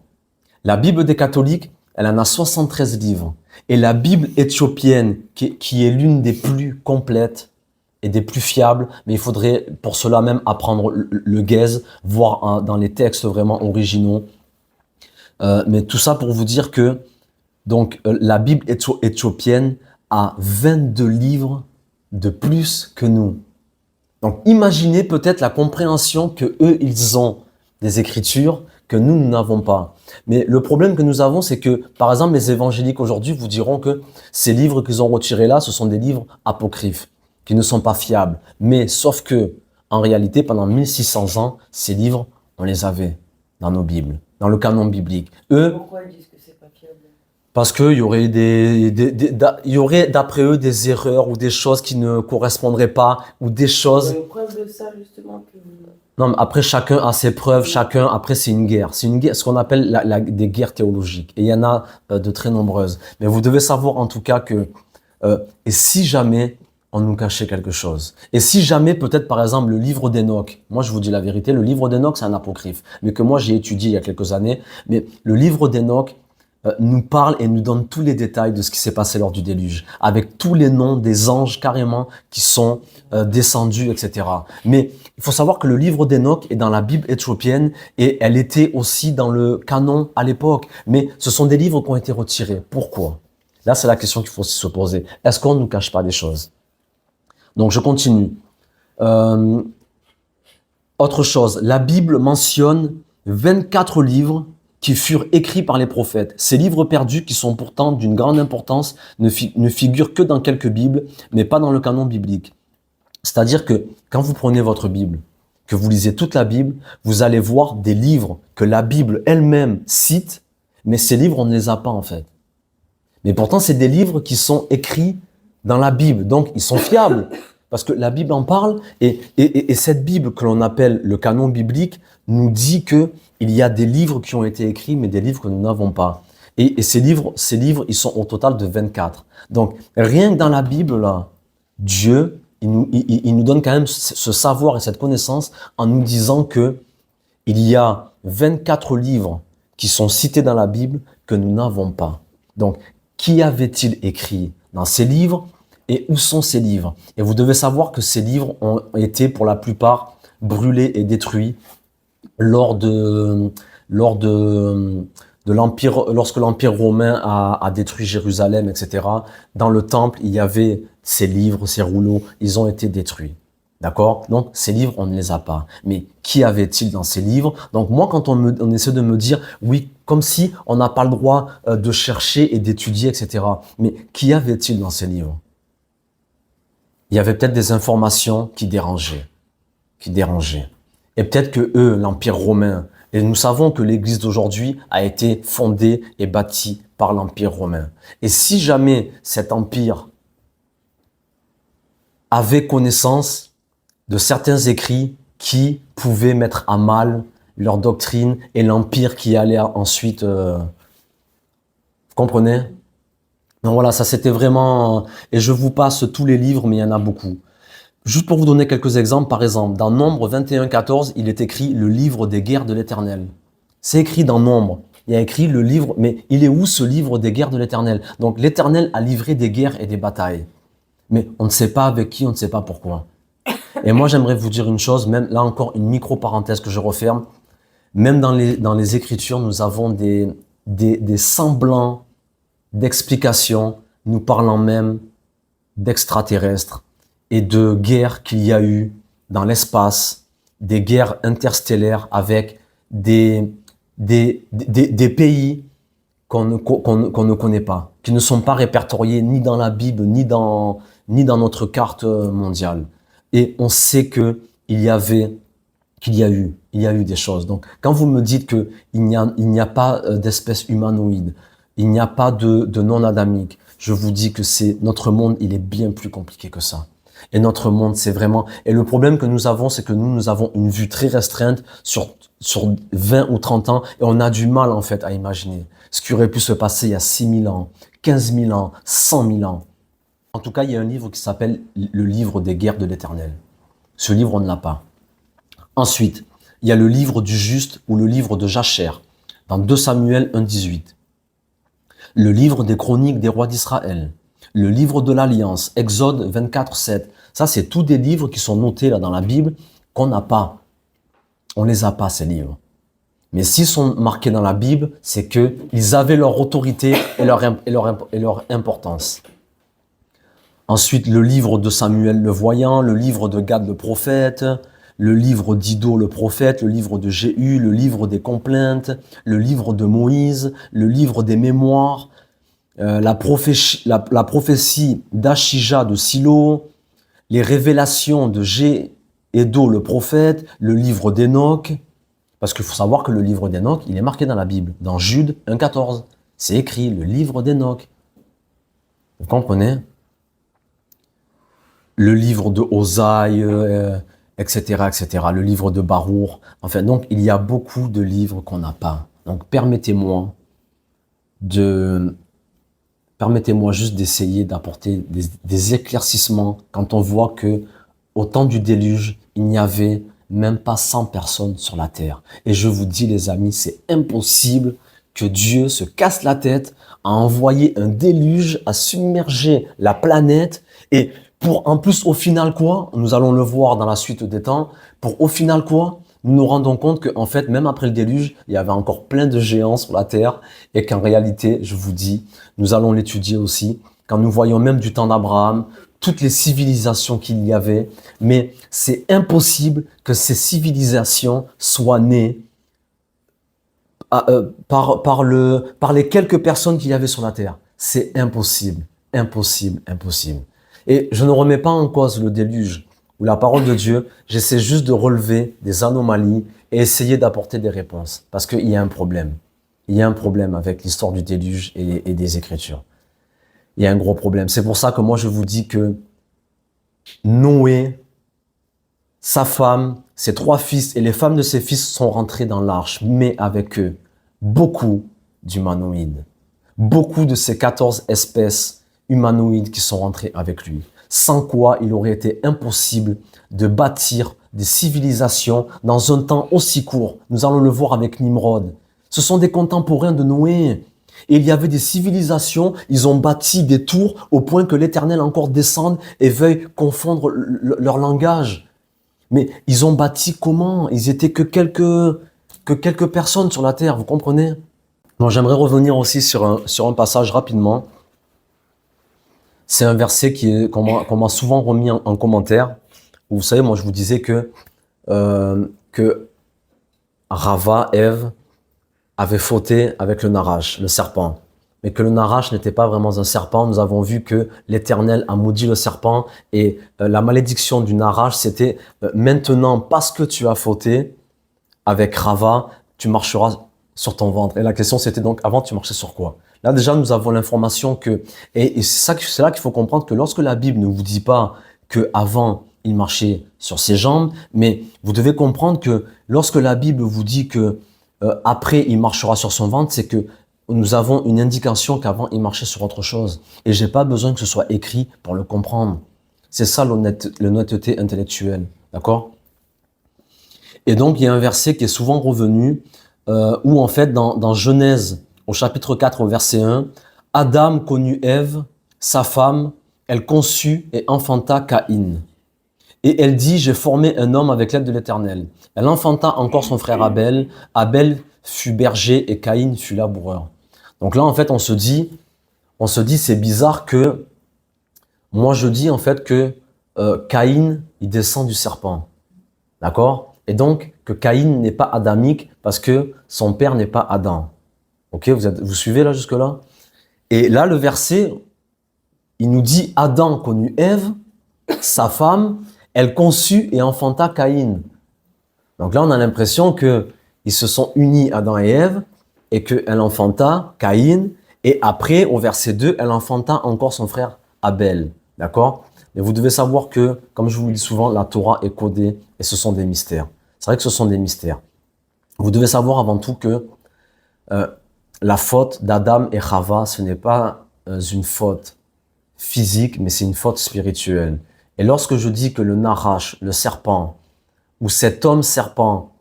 La Bible des catholiques, elle en a 73 livres. Et la Bible éthiopienne, qui est l'une des plus complètes et des plus fiables, mais il faudrait pour cela même apprendre le Ge'ez, voir dans les textes vraiment originaux. Mais tout ça pour vous dire que donc la Bible éthiopienne a 22 livres de plus que nous. Donc imaginez peut-être la compréhension que eux ils ont des Écritures que nous n'avons pas. Mais le problème que nous avons, c'est que, par exemple, les évangéliques aujourd'hui vous diront que ces livres qu'ils ont retirés là, ce sont des livres apocryphes, qui ne sont pas fiables. Mais sauf que, en réalité, pendant 1600 ans, ces livres, on les avait dans nos Bibles, dans le canon biblique. Pourquoi ils disent que c'est pas fiable? Parce qu'il y aurait il y aurait d'après eux des erreurs ou des choses qui ne correspondraient pas, ou des choses... Il y a une preuve de ça, justement, que... Non, mais après, chacun a ses preuves, après, c'est une guerre. C'est une guerre, ce qu'on appelle des guerres théologiques. Et il y en a de très nombreuses. Mais vous devez savoir, en tout cas, que, et si jamais on nous cachait quelque chose, et si jamais, peut-être, par exemple, le livre d'Enoch, moi, je vous dis la vérité, le livre d'Enoch, c'est un apocryphe, mais que moi, j'ai étudié il y a quelques années, mais le livre d'Enoch nous parle et nous donne tous les détails de ce qui s'est passé lors du déluge, avec tous les noms des anges, carrément, qui sont descendus, etc. Mais il faut savoir que le livre d'Enoch est dans la Bible éthiopienne et elle était aussi dans le canon à l'époque. Mais ce sont des livres qui ont été retirés. Pourquoi? Là, c'est la question qu'il faut aussi se poser. Est-ce qu'on ne nous cache pas des choses? Donc, je continue. Autre chose, la Bible mentionne 24 livres qui furent écrits par les prophètes. Ces livres perdus, qui sont pourtant d'une grande importance, ne figurent que dans quelques Bibles, mais pas dans le canon biblique. C'est-à-dire que quand vous prenez votre Bible, que vous lisez toute la Bible, vous allez voir des livres que la Bible elle-même cite, mais ces livres, on ne les a pas en fait. Mais pourtant, c'est des livres qui sont écrits dans la Bible, donc ils sont fiables, parce que la Bible en parle, et cette Bible que l'on appelle le canon biblique nous dit que il y a des livres qui ont été écrits, mais des livres que nous n'avons pas. Et ces livres, ils sont au total de 24. Donc, rien que dans la Bible, là, Dieu, il nous donne quand même ce savoir et cette connaissance en nous disant que il y a 24 livres qui sont cités dans la Bible que nous n'avons pas. Donc, qui avait-il écrit dans ces livres et où sont ces livres? Et vous devez savoir que ces livres ont été pour la plupart brûlés et détruits lors de l'Empire, lorsque l'Empire romain a détruit Jérusalem, etc. Dans le temple, il y avait ces livres, ces rouleaux, ils ont été détruits. D'accord? Donc, ces livres, on ne les a pas. Mais qui avait-il dans ces livres? Donc, moi, quand on essaie de me dire, oui, comme si on n'a pas le droit de chercher et d'étudier, etc. Mais qui avait-il dans ces livres? Il y avait peut-être des informations qui dérangeaient. Et peut-être que eux, l'Empire romain, et nous savons que l'Église d'aujourd'hui a été fondée et bâtie par l'Empire romain. Et si jamais cet empire avait connaissance de certains écrits qui pouvaient mettre à mal leur doctrine et l'empire qui allait ensuite... vous comprenez? Donc voilà, ça c'était vraiment... Et je vous passe tous les livres, mais il y en a beaucoup. Juste pour vous donner quelques exemples, par exemple, dans Nombre 21-14, il est écrit le livre des guerres de l'Éternel. C'est écrit dans Nombre. Il y a écrit le livre, mais il est où ce livre des guerres de l'Éternel? Donc l'Éternel a livré des guerres et des batailles. Mais on ne sait pas avec qui, on ne sait pas pourquoi. Et moi, j'aimerais vous dire une chose, même là encore une micro-parenthèse que je referme. Même dans les Écritures, nous avons des semblants d'explications, nous parlant même d'extraterrestres et de guerres qu'il y a eu dans l'espace, des guerres interstellaires avec des pays qu'on ne connaît pas, qui ne sont pas répertoriés ni dans la Bible, ni dans notre carte mondiale. Et on sait qu'il y a eu des choses. Donc, quand vous me dites qu'il n'y a pas d'espèce humanoïde, il n'y a pas de non-adamique, je vous dis que notre monde, il est bien plus compliqué que ça. Et notre monde, c'est vraiment... Et le problème que nous avons, c'est que nous avons une vue très restreinte sur 20 ou 30 ans, et on a du mal, en fait, à imaginer ce qui aurait pu se passer il y a 6 000 ans, 15 000 ans, 100 000 ans. En tout cas, il y a un livre qui s'appelle le livre des guerres de l'Éternel. Ce livre, on ne l'a pas. Ensuite, il y a le livre du juste ou le livre de Jachère, dans 2 Samuel 1,18. Le livre des chroniques des rois d'Israël. Le livre de l'Alliance, Exode 24,7. Ça, c'est tous des livres qui sont notés là dans la Bible qu'on n'a pas. On les a pas, ces livres. Mais s'ils sont marqués dans la Bible, c'est qu'ils avaient leur autorité et leur importance. Ensuite, le livre de Samuel le voyant, le livre de Gad le prophète, le livre d'Ido le prophète, le livre de Jéhu, le livre des complaintes, le livre de Moïse, le livre des mémoires, la prophétie d'Achija de Silo, les révélations de Gédo le prophète, le livre d'Enoch, parce qu'il faut savoir que le livre d'Enoch, il est marqué dans la Bible, dans Jude 1,14. C'est écrit, le livre d'Enoch. Vous comprenez? Le livre de Osaïe, etc., etc., le livre de Baruch. Enfin, donc, il y a beaucoup de livres qu'on n'a pas. Donc, permettez-moi juste d'essayer d'apporter des éclaircissements quand on voit que au temps du déluge, il n'y avait même pas 100 personnes sur la terre. Et je vous dis, les amis, c'est impossible que Dieu se casse la tête à envoyer un déluge, à submerger la planète et pour en plus au final quoi, nous allons le voir dans la suite des temps, pour au final quoi, nous nous rendons compte qu'en fait, même après le déluge, il y avait encore plein de géants sur la terre et qu'en réalité, je vous dis, nous allons l'étudier aussi, quand nous voyons même du temps d'Abraham, toutes les civilisations qu'il y avait, mais c'est impossible que ces civilisations soient nées par les quelques personnes qu'il y avait sur la terre. C'est impossible, impossible, impossible. Et je ne remets pas en cause le déluge. ou la parole de Dieu, j'essaie juste de relever des anomalies et essayer d'apporter des réponses. Parce qu'il y a un problème. Il y a un problème avec l'histoire du déluge et des Écritures. Il y a un gros problème. C'est pour ça que moi je vous dis que Noé, sa femme, ses 3 fils et les femmes de ses fils sont rentrés dans l'arche, mais avec eux, beaucoup d'humanoïdes. Beaucoup de ces 14 espèces humanoïdes qui sont rentrées avec lui. Sans quoi il aurait été impossible de bâtir des civilisations dans un temps aussi court. Nous allons le voir avec Nimrod. Ce sont des contemporains de Noé. Et il y avait des civilisations, ils ont bâti des tours au point que l'Éternel encore descende et veuille confondre leur langage. Mais ils ont bâti comment? Ils étaient que quelques personnes sur la terre, vous comprenez? Bon, j'aimerais revenir aussi sur un passage rapidement. C'est un verset qu'on m'a souvent remis en commentaire. Où, vous savez, moi je vous disais que Rava, Ève, avait fauté avec le Narash, le serpent. Mais que le Narash n'était pas vraiment un serpent. Nous avons vu que l'Éternel a maudit le serpent et la malédiction du Narash, c'était maintenant, parce que tu as fauté avec Rava, tu marcheras sur ton ventre. Et la question c'était donc, avant tu marchais sur quoi? Là déjà nous avons l'information que, et c'est là qu'il faut comprendre que lorsque la Bible ne vous dit pas que avant il marchait sur ses jambes, mais vous devez comprendre que lorsque la Bible vous dit que après il marchera sur son ventre, c'est que nous avons une indication qu'avant il marchait sur autre chose. Et j'ai pas besoin que ce soit écrit pour le comprendre. C'est ça l'honnêteté intellectuelle, d'accord? Et donc il y a un verset qui est souvent revenu où en fait dans Genèse au chapitre 4 au verset 1, Adam connut Ève, sa femme, elle conçut et enfanta Caïn. Et elle dit, j'ai formé un homme avec l'aide de l'Éternel. Elle enfanta encore son frère Abel. Abel fut berger et Caïn fut laboureur. Donc là, en fait, on se dit, c'est bizarre que, moi je dis en fait que Caïn, il descend du serpent. D'accord? Et donc, que Caïn n'est pas adamique parce que son père n'est pas Adam. Ok, vous suivez là jusque-là? Et là, le verset, il nous dit, Adam connut Ève, sa femme, elle conçut et enfanta Caïn. Donc là, on a l'impression que ils se sont unis, Adam et Ève, et qu'elle enfanta Caïn, et après, au verset 2, elle enfanta encore son frère Abel. D'accord? Mais vous devez savoir que, comme je vous le dis souvent, la Torah est codée, et ce sont des mystères. C'est vrai que ce sont des mystères. Vous devez savoir avant tout que la faute d'Adam et Chava, ce n'est pas une faute physique, mais c'est une faute spirituelle. Et lorsque je dis que le Narash, le serpent, ou cet homme serpent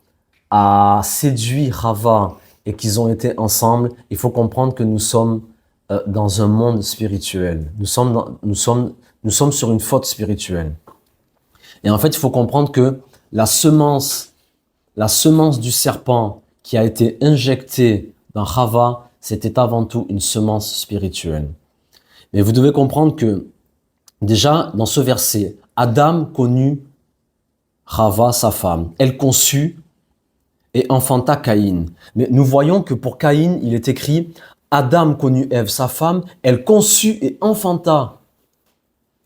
a séduit Chava et qu'ils ont été ensemble, il faut comprendre que nous sommes dans un monde spirituel. Nous sommes sur une faute spirituelle. Et en fait, il faut comprendre que la semence du serpent qui a été injectée dans Chava, c'était avant tout une semence spirituelle. Mais vous devez comprendre que déjà, dans ce verset, Adam connut Chava, sa femme. Elle conçut et enfanta Caïn. Mais nous voyons que pour Caïn, il est écrit Adam connut Ève, sa femme. Elle conçut et enfanta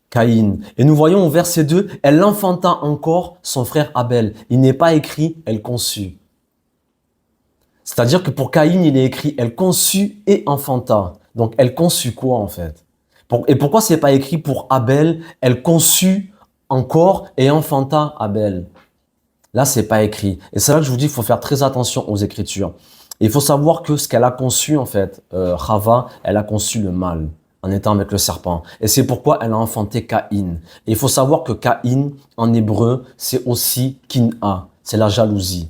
Caïn. Et nous voyons au verset 2, elle enfanta encore son frère Abel. Il n'est pas écrit elle conçut. C'est-à-dire que pour Caïn, il est écrit elle conçut et enfanta. Donc elle conçut quoi en fait? Et pourquoi c'est pas écrit pour Abel, elle conçut encore et enfanta Abel? Là, c'est pas écrit. Et c'est là que je vous dis, il faut faire très attention aux Écritures. Et il faut savoir que ce qu'elle a conçu, en fait, Chava, elle a conçu le mal en étant avec le serpent. Et c'est pourquoi elle a enfanté Caïn. Et il faut savoir que Caïn, en hébreu, c'est aussi Kin'a, c'est la jalousie.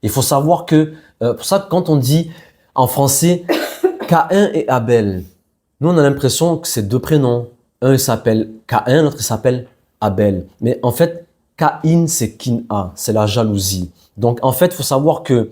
Il faut savoir que, pour ça, quand on dit en français Caïn et Abel, nous, on a l'impression que c'est 2 prénoms. Un, il s'appelle Caïn, l'autre, il s'appelle Abel. Mais en fait, Caïn, c'est Kin'a, c'est la jalousie. Donc, en fait, il faut savoir que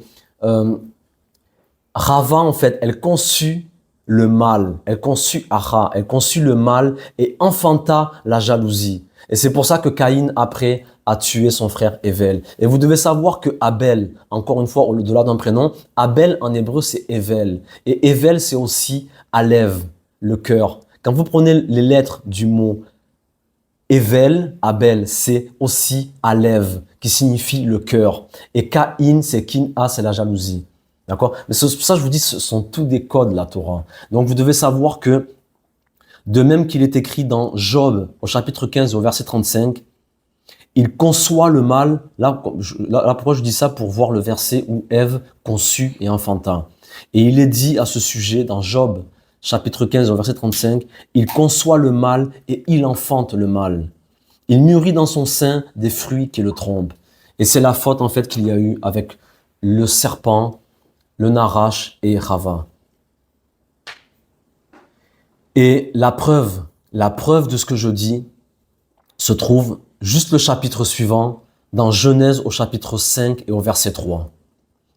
Rava, en fait, elle conçut le mal. Elle conçut Acha, elle conçut le mal et enfanta la jalousie. Et c'est pour ça que Caïn, après, a tué son frère Evel. Et vous devez savoir que Abel, encore une fois, au-delà d'un prénom, Abel, en hébreu, c'est Evel. Et Evel, c'est aussi Alev, le cœur. Quand vous prenez les lettres du mot Evel, Abel, c'est aussi Alev, qui signifie le cœur. Et Caïn, c'est Kin-A, c'est la jalousie. D'accord? Mais c'est pour ça que je vous dis, ce sont tous des codes, la Torah. Donc vous devez savoir que, de même qu'il est écrit dans Job, au chapitre 15, au verset 35, il conçoit le mal. Là, pourquoi je dis ça? Pour voir le verset où Ève conçut et enfanta. Et il est dit à ce sujet dans Job, chapitre 15, au verset 35, il conçoit le mal et il enfante le mal. Il mûrit dans son sein des fruits qui le trompent. Et c'est la faute en fait qu'il y a eu avec le serpent, le Narash et Chava. Et la preuve de ce que je dis se trouve juste le chapitre suivant, dans Genèse au chapitre 5 et au verset 3.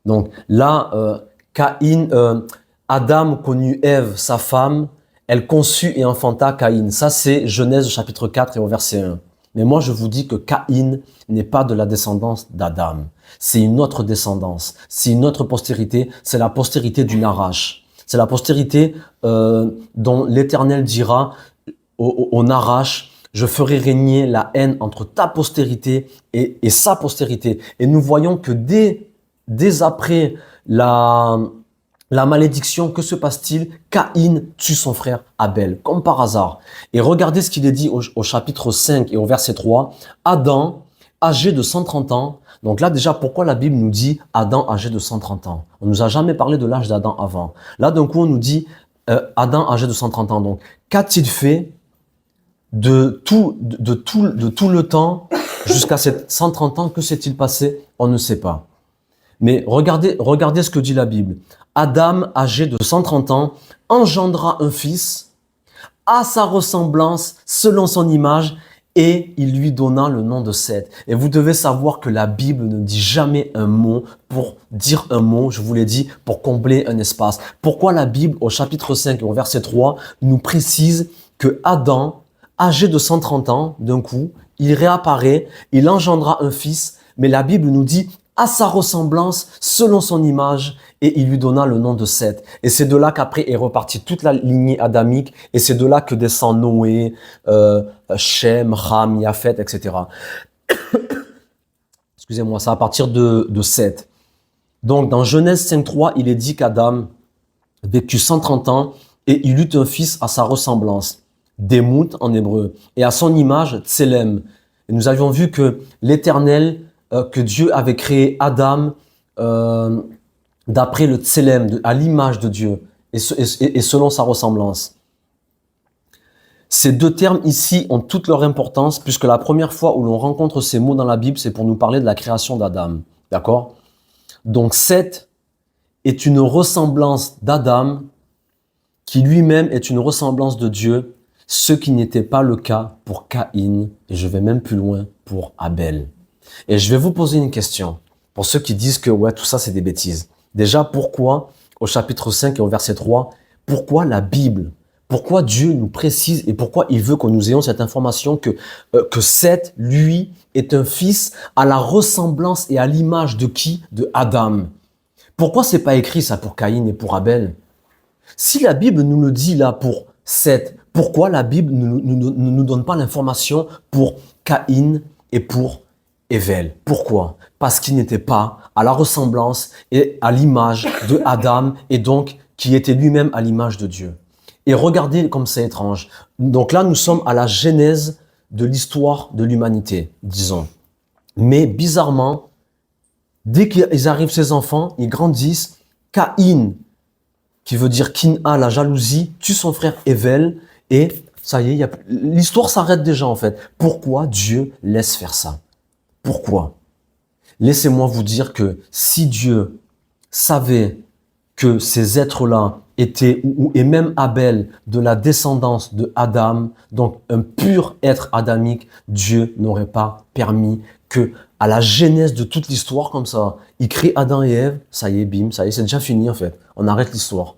Donc là, Adam connut Ève, sa femme, elle conçut et enfanta Caïn. Ça, c'est Genèse au chapitre 4 et au verset 1. Mais moi, je vous dis que Caïn n'est pas de la descendance d'Adam. C'est une autre descendance, c'est une autre postérité, c'est la postérité du Narash. C'est la postérité dont l'Éternel dira au Narash, je ferai régner la haine entre ta postérité et sa postérité. Et nous voyons que dès après la malédiction, que se passe-t-il? Caïn tue son frère Abel, comme par hasard. Et regardez ce qu'il est dit au chapitre 5 et au verset 3. Adam, âgé de 130 ans. Donc là déjà, pourquoi la Bible nous dit Adam âgé de 130 ans? On nous a jamais parlé de l'âge d'Adam avant. Là d'un coup, on nous dit Adam âgé de 130 ans. Donc qu'a-t-il fait de tout le temps jusqu'à ces 130 ans? Que s'est-il passé? On ne sait pas. Mais regardez ce que dit la Bible. Adam, âgé de 130 ans, engendra un fils à sa ressemblance, selon son image, et il lui donna le nom de Seth. Et vous devez savoir que la Bible ne dit jamais un mot pour dire un mot, je vous l'ai dit, pour combler un espace. Pourquoi la Bible, au chapitre 5 et au verset 3, nous précise que Adam, âgé de 130 ans, d'un coup, il réapparaît, il engendra un fils, mais la Bible nous dit à sa ressemblance, selon son image, et il lui donna le nom de Seth. Et c'est de là qu'après est repartie toute la lignée adamique, et c'est de là que descend Noé, Shem, Ham, Yafet, etc. Excusez-moi, c'est à partir de Seth. Donc dans Genèse 5.3, il est dit qu'Adam vécut 130 ans, et il eut un fils à sa ressemblance, Demout en hébreu, et à son image, Tselem. Et nous avions vu que l'Éternel, que Dieu avait créé Adam d'après le Tselem, à l'image de Dieu et selon sa ressemblance. Ces deux termes ici ont toute leur importance puisque la première fois où l'on rencontre ces mots dans la Bible, c'est pour nous parler de la création d'Adam. D'accord? Donc Seth est une ressemblance d'Adam qui lui-même est une ressemblance de Dieu, ce qui n'était pas le cas pour Caïn et je vais même plus loin pour Abel. Et je vais vous poser une question, pour ceux qui disent que ouais, tout ça c'est des bêtises. Déjà, pourquoi, au chapitre 5 et au verset 3, pourquoi la Bible, pourquoi Dieu nous précise et pourquoi il veut que nous ayons cette information que Seth, lui, est un fils à la ressemblance et à l'image de qui? De Adam. Pourquoi c'est pas écrit ça pour Caïn et pour Abel? Si la Bible nous le dit là pour Seth, pourquoi la Bible ne nous donne pas l'information pour Caïn et pour Evel? Pourquoi? Parce qu'il n'était pas à la ressemblance et à l'image de Adam et donc qui était lui-même à l'image de Dieu. Et regardez comme c'est étrange. Donc là, nous sommes à la genèse de l'histoire de l'humanité, disons. Mais bizarrement, dès qu'ils arrivent, ces enfants, ils grandissent, Caïn, qui veut dire Kin-A, la jalousie, tue son frère Evel et ça y est, l'histoire s'arrête déjà en fait. Pourquoi Dieu laisse faire ça? Pourquoi? Laissez-moi vous dire que si Dieu savait que ces êtres-là étaient, et même Abel, de la descendance de Adam, donc un pur être adamique, Dieu n'aurait pas permis que, à la genèse de toute l'histoire comme ça, il crée Adam et Ève, ça y est, bim, ça y est, c'est déjà fini en fait. On arrête l'histoire.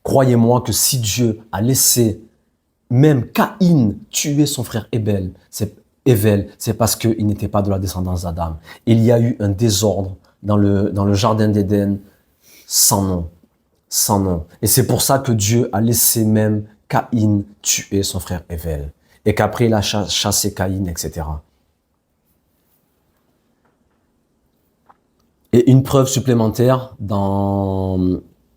Croyez-moi que si Dieu a laissé même Caïn tuer son frère Evel, c'est parce qu'il n'était pas de la descendance d'Adam. Il y a eu un désordre dans le jardin d'Éden sans nom. Sans nom. Et c'est pour ça que Dieu a laissé même Caïn tuer son frère Evel. et qu'après il a chassé Caïn, etc. Et une preuve supplémentaire dans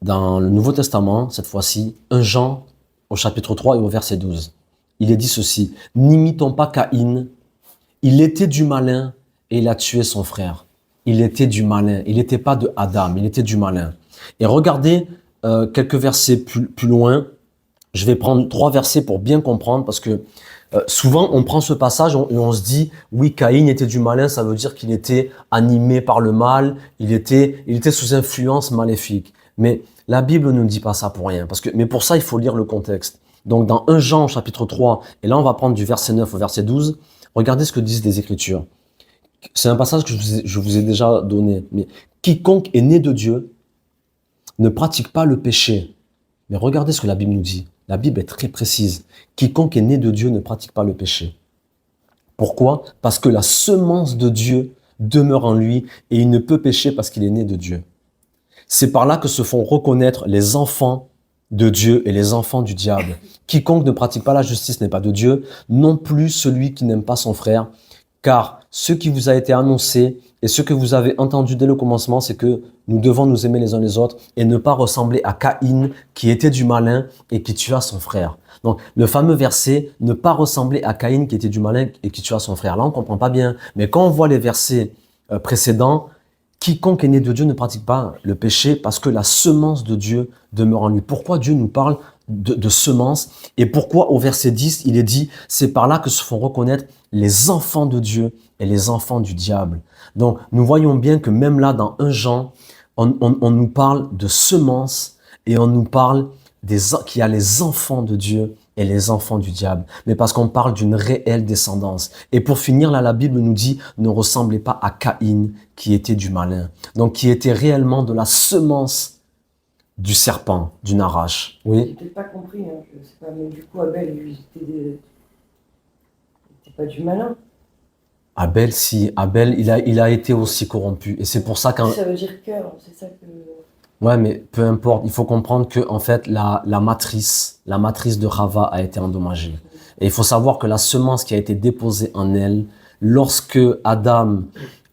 le Nouveau Testament, cette fois-ci, 1 Jean au chapitre 3 et au verset 12. Il est dit ceci: « N'imitons pas Caïn, il était du malin et il a tué son frère. » Il était du malin, il n'était pas de Adam, il était du malin. Et regardez quelques versets plus loin. Je vais prendre 3 versets pour bien comprendre, parce que souvent on prend ce passage et on se dit, oui, Caïn était du malin, ça veut dire qu'il était animé par le mal, il était sous influence maléfique. Mais la Bible ne nous dit pas ça pour rien, mais pour ça il faut lire le contexte. Donc dans 1 Jean chapitre 3, et là on va prendre du verset 9 au verset 12, regardez ce que disent les Écritures. C'est un passage que je vous ai déjà donné, mais quiconque est né de Dieu ne pratique pas le péché. Mais regardez ce que la Bible nous dit. La Bible est très précise. Quiconque est né de Dieu ne pratique pas le péché. Pourquoi? Parce que la semence de Dieu demeure en lui et il ne peut pécher parce qu'il est né de Dieu. C'est par là que se font reconnaître les enfants de Dieu et les enfants du diable. Quiconque ne pratique pas la justice n'est pas de Dieu, non plus celui qui n'aime pas son frère, car ce qui vous a été annoncé et ce que vous avez entendu dès le commencement, c'est que nous devons nous aimer les uns les autres et ne pas ressembler à Caïn qui était du malin et qui tua son frère. Donc le fameux verset, ne pas ressembler à Caïn qui était du malin et qui tua son frère. Là on comprend pas bien, mais quand on voit les versets précédents, quiconque est né de Dieu ne pratique pas le péché parce que la semence de Dieu demeure en lui. Pourquoi Dieu nous parle de semence? Et pourquoi au verset 10, il est dit, c'est par là que se font reconnaître les enfants de Dieu et les enfants du diable. Donc nous voyons bien que même là dans 1 Jean, on nous parle de semence et on nous parle qu'il y a les enfants de Dieu et les enfants du diable. Mais parce qu'on parle d'une réelle descendance. Et pour finir, là, la Bible nous dit, ne ressemblez pas à Caïn qui était du malin. Donc qui était réellement de la semence du serpent, d'une arrache. Oui. J'ai peut-être pas compris, hein, je sais pas, mais du coup Abel, lui, il était pas du malin. Abel, si, Abel, il a été aussi corrompu. Et c'est pour ça qu'un... Ça veut dire cœur, c'est ça que... Ouais, mais peu importe, il faut comprendre que en fait la matrice de Rava a été endommagée. Et il faut savoir que la semence qui a été déposée en elle, lorsque Adam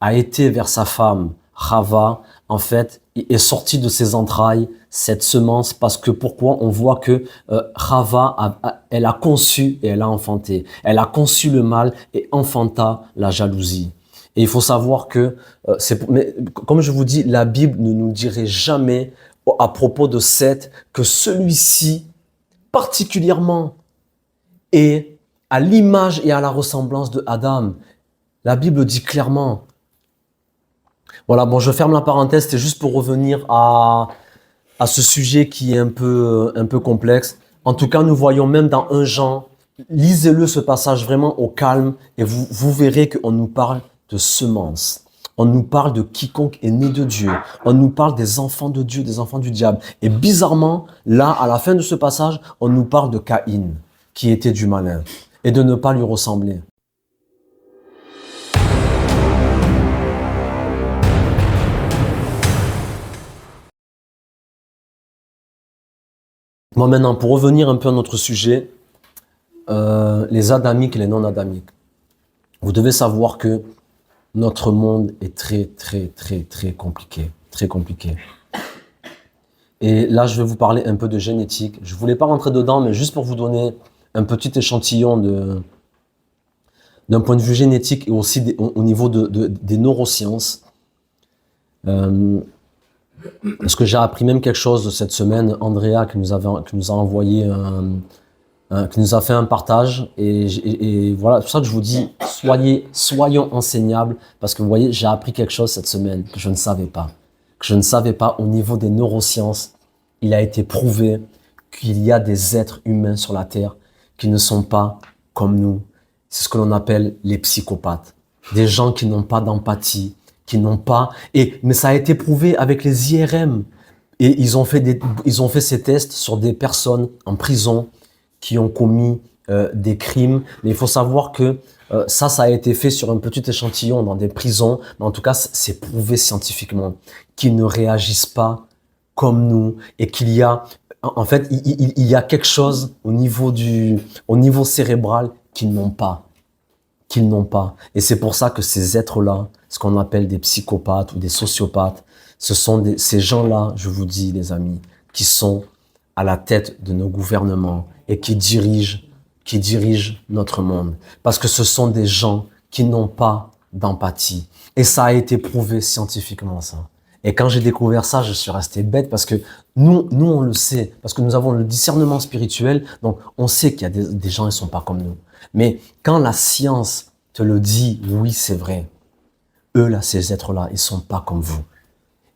a été vers sa femme Rava, en fait, est sortie de ses entrailles cette semence, parce que pourquoi? On voit que Rava elle a conçu et elle a enfanté. Elle a conçu le mal et enfanta la jalousie. Et il faut savoir que, mais comme je vous dis, la Bible ne nous dirait jamais à propos de Seth que celui-ci, particulièrement, est à l'image et à la ressemblance de Adam. La Bible dit clairement. Voilà, bon, je ferme la parenthèse, c'était juste pour revenir à ce sujet qui est un peu complexe. En tout cas, nous voyons même dans 1 Jean, lisez-le ce passage vraiment au calme et vous verrez qu'on nous parle de semence. On nous parle de quiconque est né de Dieu. On nous parle des enfants de Dieu, des enfants du diable. Et bizarrement, là, à la fin de ce passage, on nous parle de Caïn, qui était du malin, et de ne pas lui ressembler. Bon, maintenant, pour revenir un peu à notre sujet, les adamiques et les non-adamiques. Vous devez savoir que notre monde est très compliqué, très compliqué. Et là, je vais vous parler un peu de génétique. Je voulais pas rentrer dedans, mais juste pour vous donner un petit échantillon d'un point de vue génétique et aussi au niveau des neurosciences. Parce que j'ai appris même quelque chose cette semaine, Andrea qui nous a envoyé qui nous a fait un partage et voilà, c'est pour ça que je vous dis, soyons enseignables, parce que vous voyez, j'ai appris quelque chose cette semaine que je ne savais pas au niveau des neurosciences. Il a été prouvé qu'il y a des êtres humains sur la terre qui ne sont pas comme nous. C'est ce que l'on appelle les psychopathes. Des gens qui n'ont pas d'empathie, qui n'ont pas... Mais ça a été prouvé avec les IRM. Et ils ont fait ces tests sur des personnes en prison qui ont commis des crimes. Mais il faut savoir que ça a été fait sur un petit échantillon dans des prisons. Mais en tout cas, c'est prouvé scientifiquement qu'ils ne réagissent pas comme nous et qu'il y a... En fait, il y a quelque chose au niveau cérébral qu'ils n'ont pas. Qu'ils n'ont pas. Et c'est pour ça que ces êtres-là, ce qu'on appelle des psychopathes ou des sociopathes, ce sont ces gens-là, je vous dis les amis, qui sont à la tête de nos gouvernements et qui dirigent notre monde. Parce que ce sont des gens qui n'ont pas d'empathie. Et ça a été prouvé scientifiquement, ça. Et quand j'ai découvert ça, je suis resté bête parce que nous, on le sait, parce que nous avons le discernement spirituel, donc on sait qu'il y a des gens, ils sont pas comme nous. Mais quand la science te le dit, oui, c'est vrai. Eux, là, ces êtres-là, ils sont pas comme vous.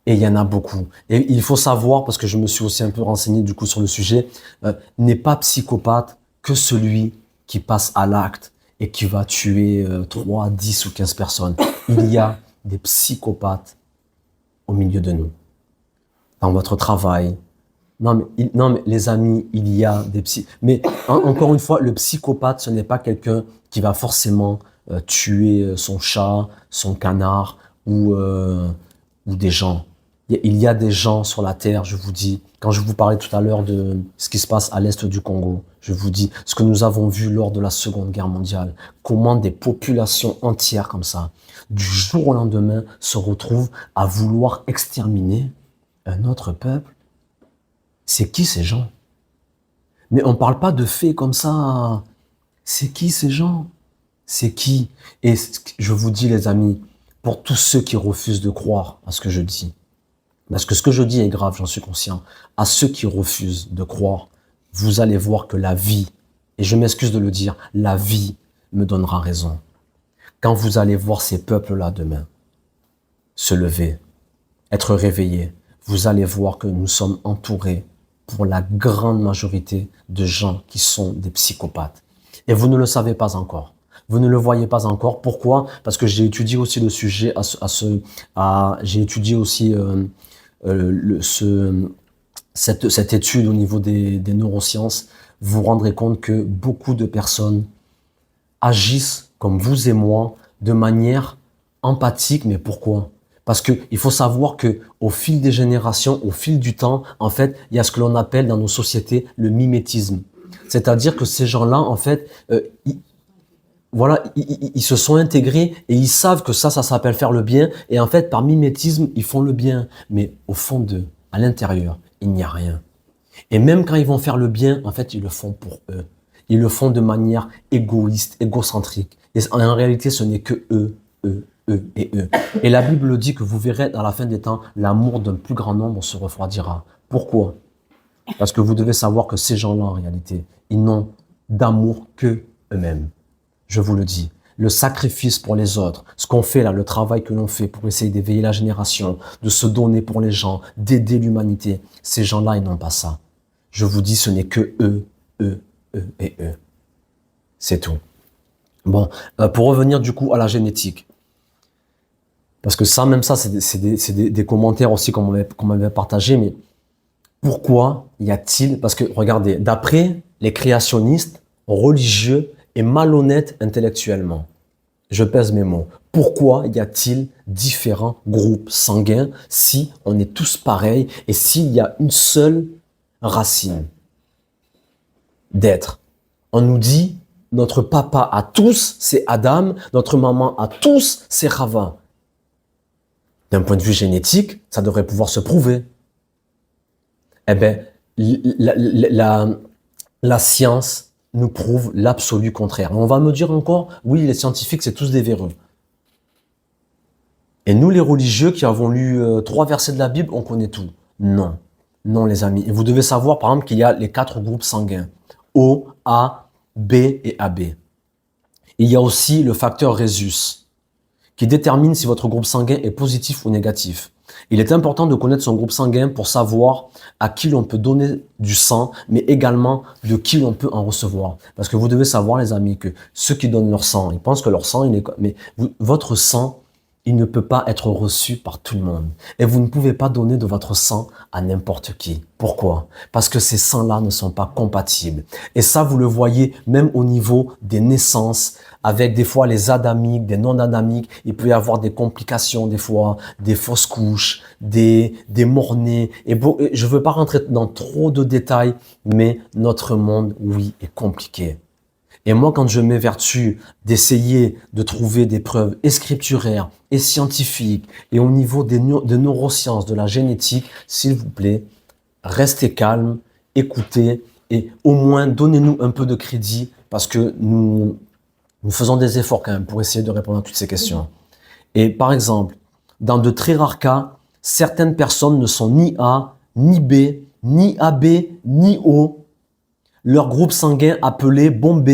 Et il y en a beaucoup. Et il faut savoir, parce que je me suis aussi un peu renseigné du coup sur le sujet, n'est pas psychopathe que celui qui passe à l'acte et qui va tuer 3, 10 ou 15 personnes. Il y a des psychopathes au milieu de nous, dans votre travail. Non mais les amis, il y a des Mais encore une fois, le psychopathe, ce n'est pas quelqu'un qui va forcément tuer son chat, son canard ou des gens. Il y a des gens sur la terre, je vous dis, quand je vous parlais tout à l'heure de ce qui se passe à l'est du Congo, je vous dis ce que nous avons vu lors de la Seconde Guerre mondiale, comment des populations entières comme ça, du jour au lendemain, se retrouvent à vouloir exterminer un autre peuple. C'est qui ces gens? Mais on ne parle pas de faits comme ça. C'est qui ces gens? C'est qui? Et je vous dis les amis, pour tous ceux qui refusent de croire à ce que je dis, parce que ce que je dis est grave, j'en suis conscient, à ceux qui refusent de croire, vous allez voir que la vie, et je m'excuse de le dire, la vie me donnera raison. Quand vous allez voir ces peuples-là demain se lever, être réveillés, vous allez voir que nous sommes entourés pour la grande majorité de gens qui sont des psychopathes. Et vous ne le savez pas encore. Vous ne le voyez pas encore. Pourquoi? Parce que j'ai étudié aussi le sujet j'ai étudié aussi cette étude au niveau des neurosciences. Vous vous rendrez compte que beaucoup de personnes agissent comme vous et moi de manière empathique. Mais pourquoi? Parce que il faut savoir que au fil des générations, au fil du temps, en fait, il y a ce que l'on appelle dans nos sociétés le mimétisme. C'est-à-dire que ces gens-là, en fait, ils se sont intégrés et ils savent que ça s'appelle faire le bien. Et en fait, par mimétisme, ils font le bien. Mais au fond d'eux, à l'intérieur, il n'y a rien. Et même quand ils vont faire le bien, en fait, ils le font pour eux. Ils le font de manière égoïste, égocentrique. Et en réalité, ce n'est que eux et eux. Et la Bible dit que vous verrez dans la fin des temps, l'amour d'un plus grand nombre se refroidira. Pourquoi? Parce que vous devez savoir que ces gens-là, en réalité, ils n'ont d'amour que eux-mêmes. Je vous le dis. Le sacrifice pour les autres, ce qu'on fait là, le travail que l'on fait pour essayer d'éveiller la génération, de se donner pour les gens, d'aider l'humanité, ces gens-là, ils n'ont pas ça. Je vous dis, ce n'est que eux et eux. C'est tout. Bon, pour revenir du coup à la génétique, parce que ça, même ça, c'est des commentaires aussi qu'on m'avait partagé, mais pourquoi y a-t-il, parce que regardez, d'après les créationnistes religieux et malhonnêtes intellectuellement, je pèse mes mots, pourquoi y a-t-il différents groupes sanguins si on est tous pareils et s'il y a une seule racine d'être? On nous dit, notre papa à tous, c'est Adam, notre maman à tous, c'est Rava. D'un point de vue génétique, ça devrait pouvoir se prouver. Eh bien, la science nous prouve l'absolu contraire. On va me dire encore, oui, les scientifiques, c'est tous des véreux. Et nous, les religieux qui avons lu 3 versets de la Bible, on connaît tout. Non, non les amis. Et vous devez savoir, par exemple, qu'il y a les 4 groupes sanguins. O, A, B et AB. Il y a aussi le facteur Rhésus, qui détermine si votre groupe sanguin est positif ou négatif. Il est important de connaître son groupe sanguin pour savoir à qui l'on peut donner du sang, mais également de qui l'on peut en recevoir. Parce que vous devez savoir, les amis, que ceux qui donnent leur sang, ils pensent que leur sang, votre sang, il ne peut pas être reçu par tout le monde. Et vous ne pouvez pas donner de votre sang à n'importe qui. Pourquoi? Parce que ces sangs-là ne sont pas compatibles. Et ça, vous le voyez même au niveau des naissances, avec des fois les adamiques, des non-adamiques. Il peut y avoir des complications des fois, des fausses couches, des mort-nés. Et bon, je ne veux pas rentrer dans trop de détails, mais notre monde, oui, est compliqué. Et moi, quand je m'évertue d'essayer de trouver des preuves et scripturaires et scientifiques et au niveau des neurosciences, de la génétique, s'il vous plaît, restez calme, écoutez et au moins donnez-nous un peu de crédit parce que nous faisons des efforts quand même pour essayer de répondre à toutes ces questions. Et par exemple, dans de très rares cas, certaines personnes ne sont ni A, ni B, ni AB, ni O. Leur groupe sanguin appelé bon B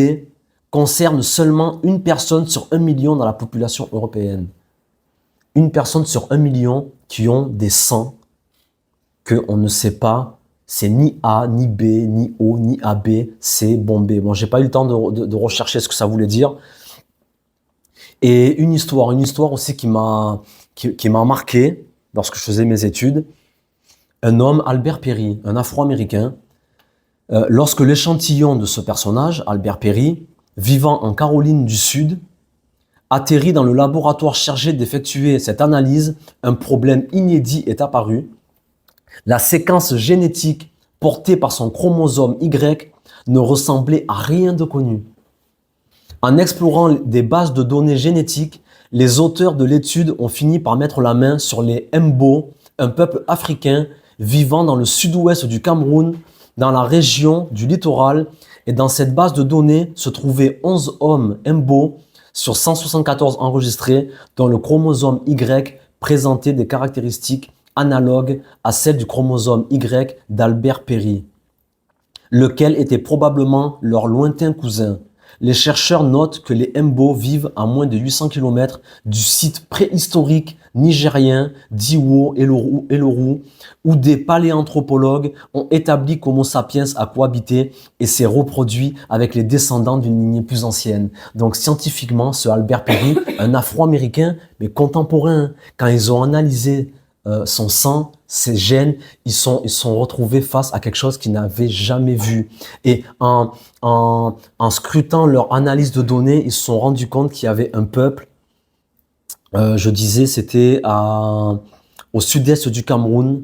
concerne seulement une personne sur 1 million dans la population européenne. Une personne sur 1 million qui ont des sangs qu'on ne sait pas, c'est ni A, ni B, ni O, ni AB, c'est bon B. Bon, j'ai pas eu le temps de rechercher ce que ça voulait dire. Et une histoire aussi qui m'a marqué lorsque je faisais mes études. Un homme, Albert Perry, un Afro-Américain, lorsque l'échantillon de ce personnage, Albert Perry, vivant en Caroline du Sud, atterrit dans le laboratoire chargé d'effectuer cette analyse, un problème inédit est apparu. La séquence génétique portée par son chromosome Y ne ressemblait à rien de connu. En explorant des bases de données génétiques, les auteurs de l'étude ont fini par mettre la main sur les Mbo, un peuple africain vivant dans le sud-ouest du Cameroun, dans la région du littoral, et dans cette base de données se trouvaient 11 hommes Mbo sur 174 enregistrés, dont le chromosome Y présentait des caractéristiques analogues à celles du chromosome Y d'Albert Perry, lequel était probablement leur lointain cousin. Les chercheurs notent que les Mbo vivent à moins de 800 km du site préhistorique nigérien d'Iwo Eloru, où des paléanthropologues ont établi qu'Homo sapiens a cohabité et s'est reproduit avec les descendants d'une lignée plus ancienne. Donc scientifiquement, ce Albert Perry, un Afro-Américain, mais contemporain, quand ils ont analysé son sang, ses gènes, ils sont retrouvés face à quelque chose qu'ils n'avaient jamais vu. Et en scrutant leur analyse de données, ils se sont rendus compte qu'il y avait un peuple, je disais, c'était au sud-est du Cameroun,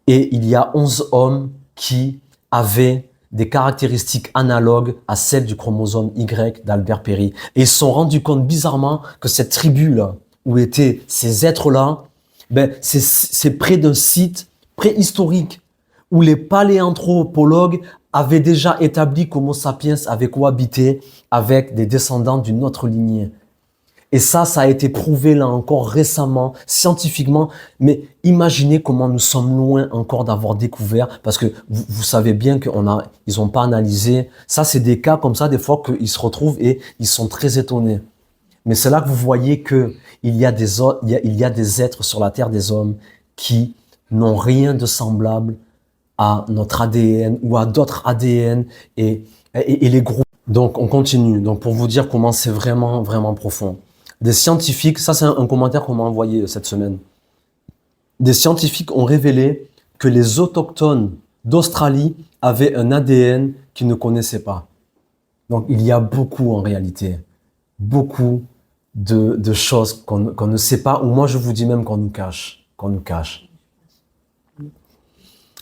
et il y a 11 hommes qui avaient des caractéristiques analogues à celles du chromosome Y d'Albert Perry. Et ils se sont rendus compte bizarrement que cette tribu-là, où étaient ces êtres-là, ben, c'est près d'un site préhistorique où les paléanthropologues avaient déjà établi qu'Homo sapiens avait cohabité avec des descendants d'une autre lignée. Et ça a été prouvé là encore récemment, scientifiquement. Mais imaginez comment nous sommes loin encore d'avoir découvert, parce que vous savez bien ils n'ont pas analysé. Ça, c'est des cas comme ça, des fois, qu'ils se retrouvent et ils sont très étonnés. Mais c'est là que vous voyez que il y a des êtres sur la terre, des hommes, qui n'ont rien de semblable à notre ADN ou à d'autres ADN et les groupes. Donc, on continue. Donc, pour vous dire comment c'est vraiment, vraiment profond. Des scientifiques, ça c'est un commentaire qu'on m'a envoyé cette semaine. Des scientifiques ont révélé que les autochtones d'Australie avaient un ADN qu'ils ne connaissaient pas. Donc, il y a beaucoup en réalité. Beaucoup de choses qu'on ne sait pas, ou moi je vous dis même qu'on nous cache.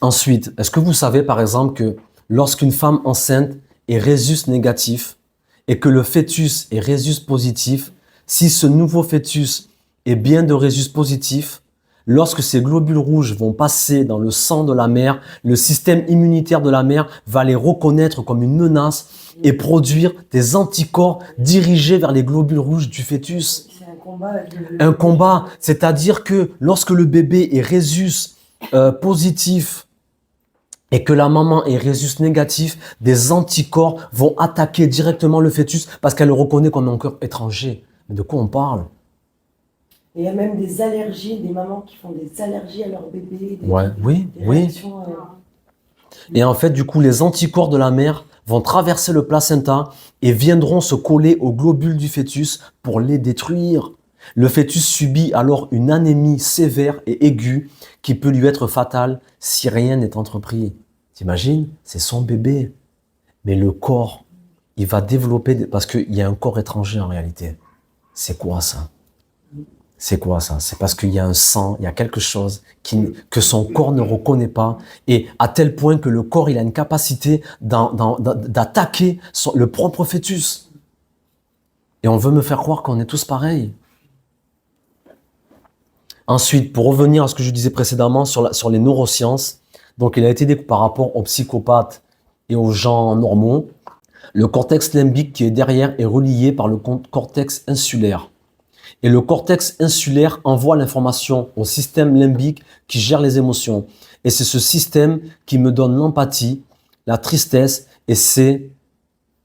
Ensuite, est-ce que vous savez par exemple que lorsqu'une femme enceinte est rhésus négatif et que le fœtus est rhésus positif, si ce nouveau fœtus est bien de rhésus positif, lorsque ces globules rouges vont passer dans le sang de la mère, le système immunitaire de la mère va les reconnaître comme une menace et produire des anticorps dirigés vers les globules rouges du fœtus. C'est un combat. Un combat, c'est-à-dire que lorsque le bébé est rhésus positif et que la maman est rhésus négatif, des anticorps vont attaquer directement le fœtus parce qu'elle le reconnaît comme un corps étranger. Mais de quoi on parle? Et il y a même des allergies, des mamans qui font des allergies à leur bébé. Oui. Réactions, Et en fait, du coup, les anticorps de la mère vont traverser le placenta et viendront se coller aux globules du fœtus pour les détruire. Le fœtus subit alors une anémie sévère et aiguë qui peut lui être fatale si rien n'est entrepris. T'imagines? C'est son bébé. Mais le corps, il va développer, parce qu'il y a un corps étranger en réalité. C'est quoi ça? C'est quoi ça? C'est parce qu'il y a un sang, il y a quelque chose que son corps ne reconnaît pas, et à tel point que le corps, il a une capacité d'attaquer le propre fœtus. Et on veut me faire croire qu'on est tous pareils. Ensuite, pour revenir à ce que je disais précédemment sur les neurosciences, donc il a été découvert par rapport aux psychopathes et aux gens normaux, le cortex limbique qui est derrière est relié par le cortex insulaire. Et le cortex insulaire envoie l'information au système limbique qui gère les émotions. Et c'est ce système qui me donne l'empathie, la tristesse, et c'est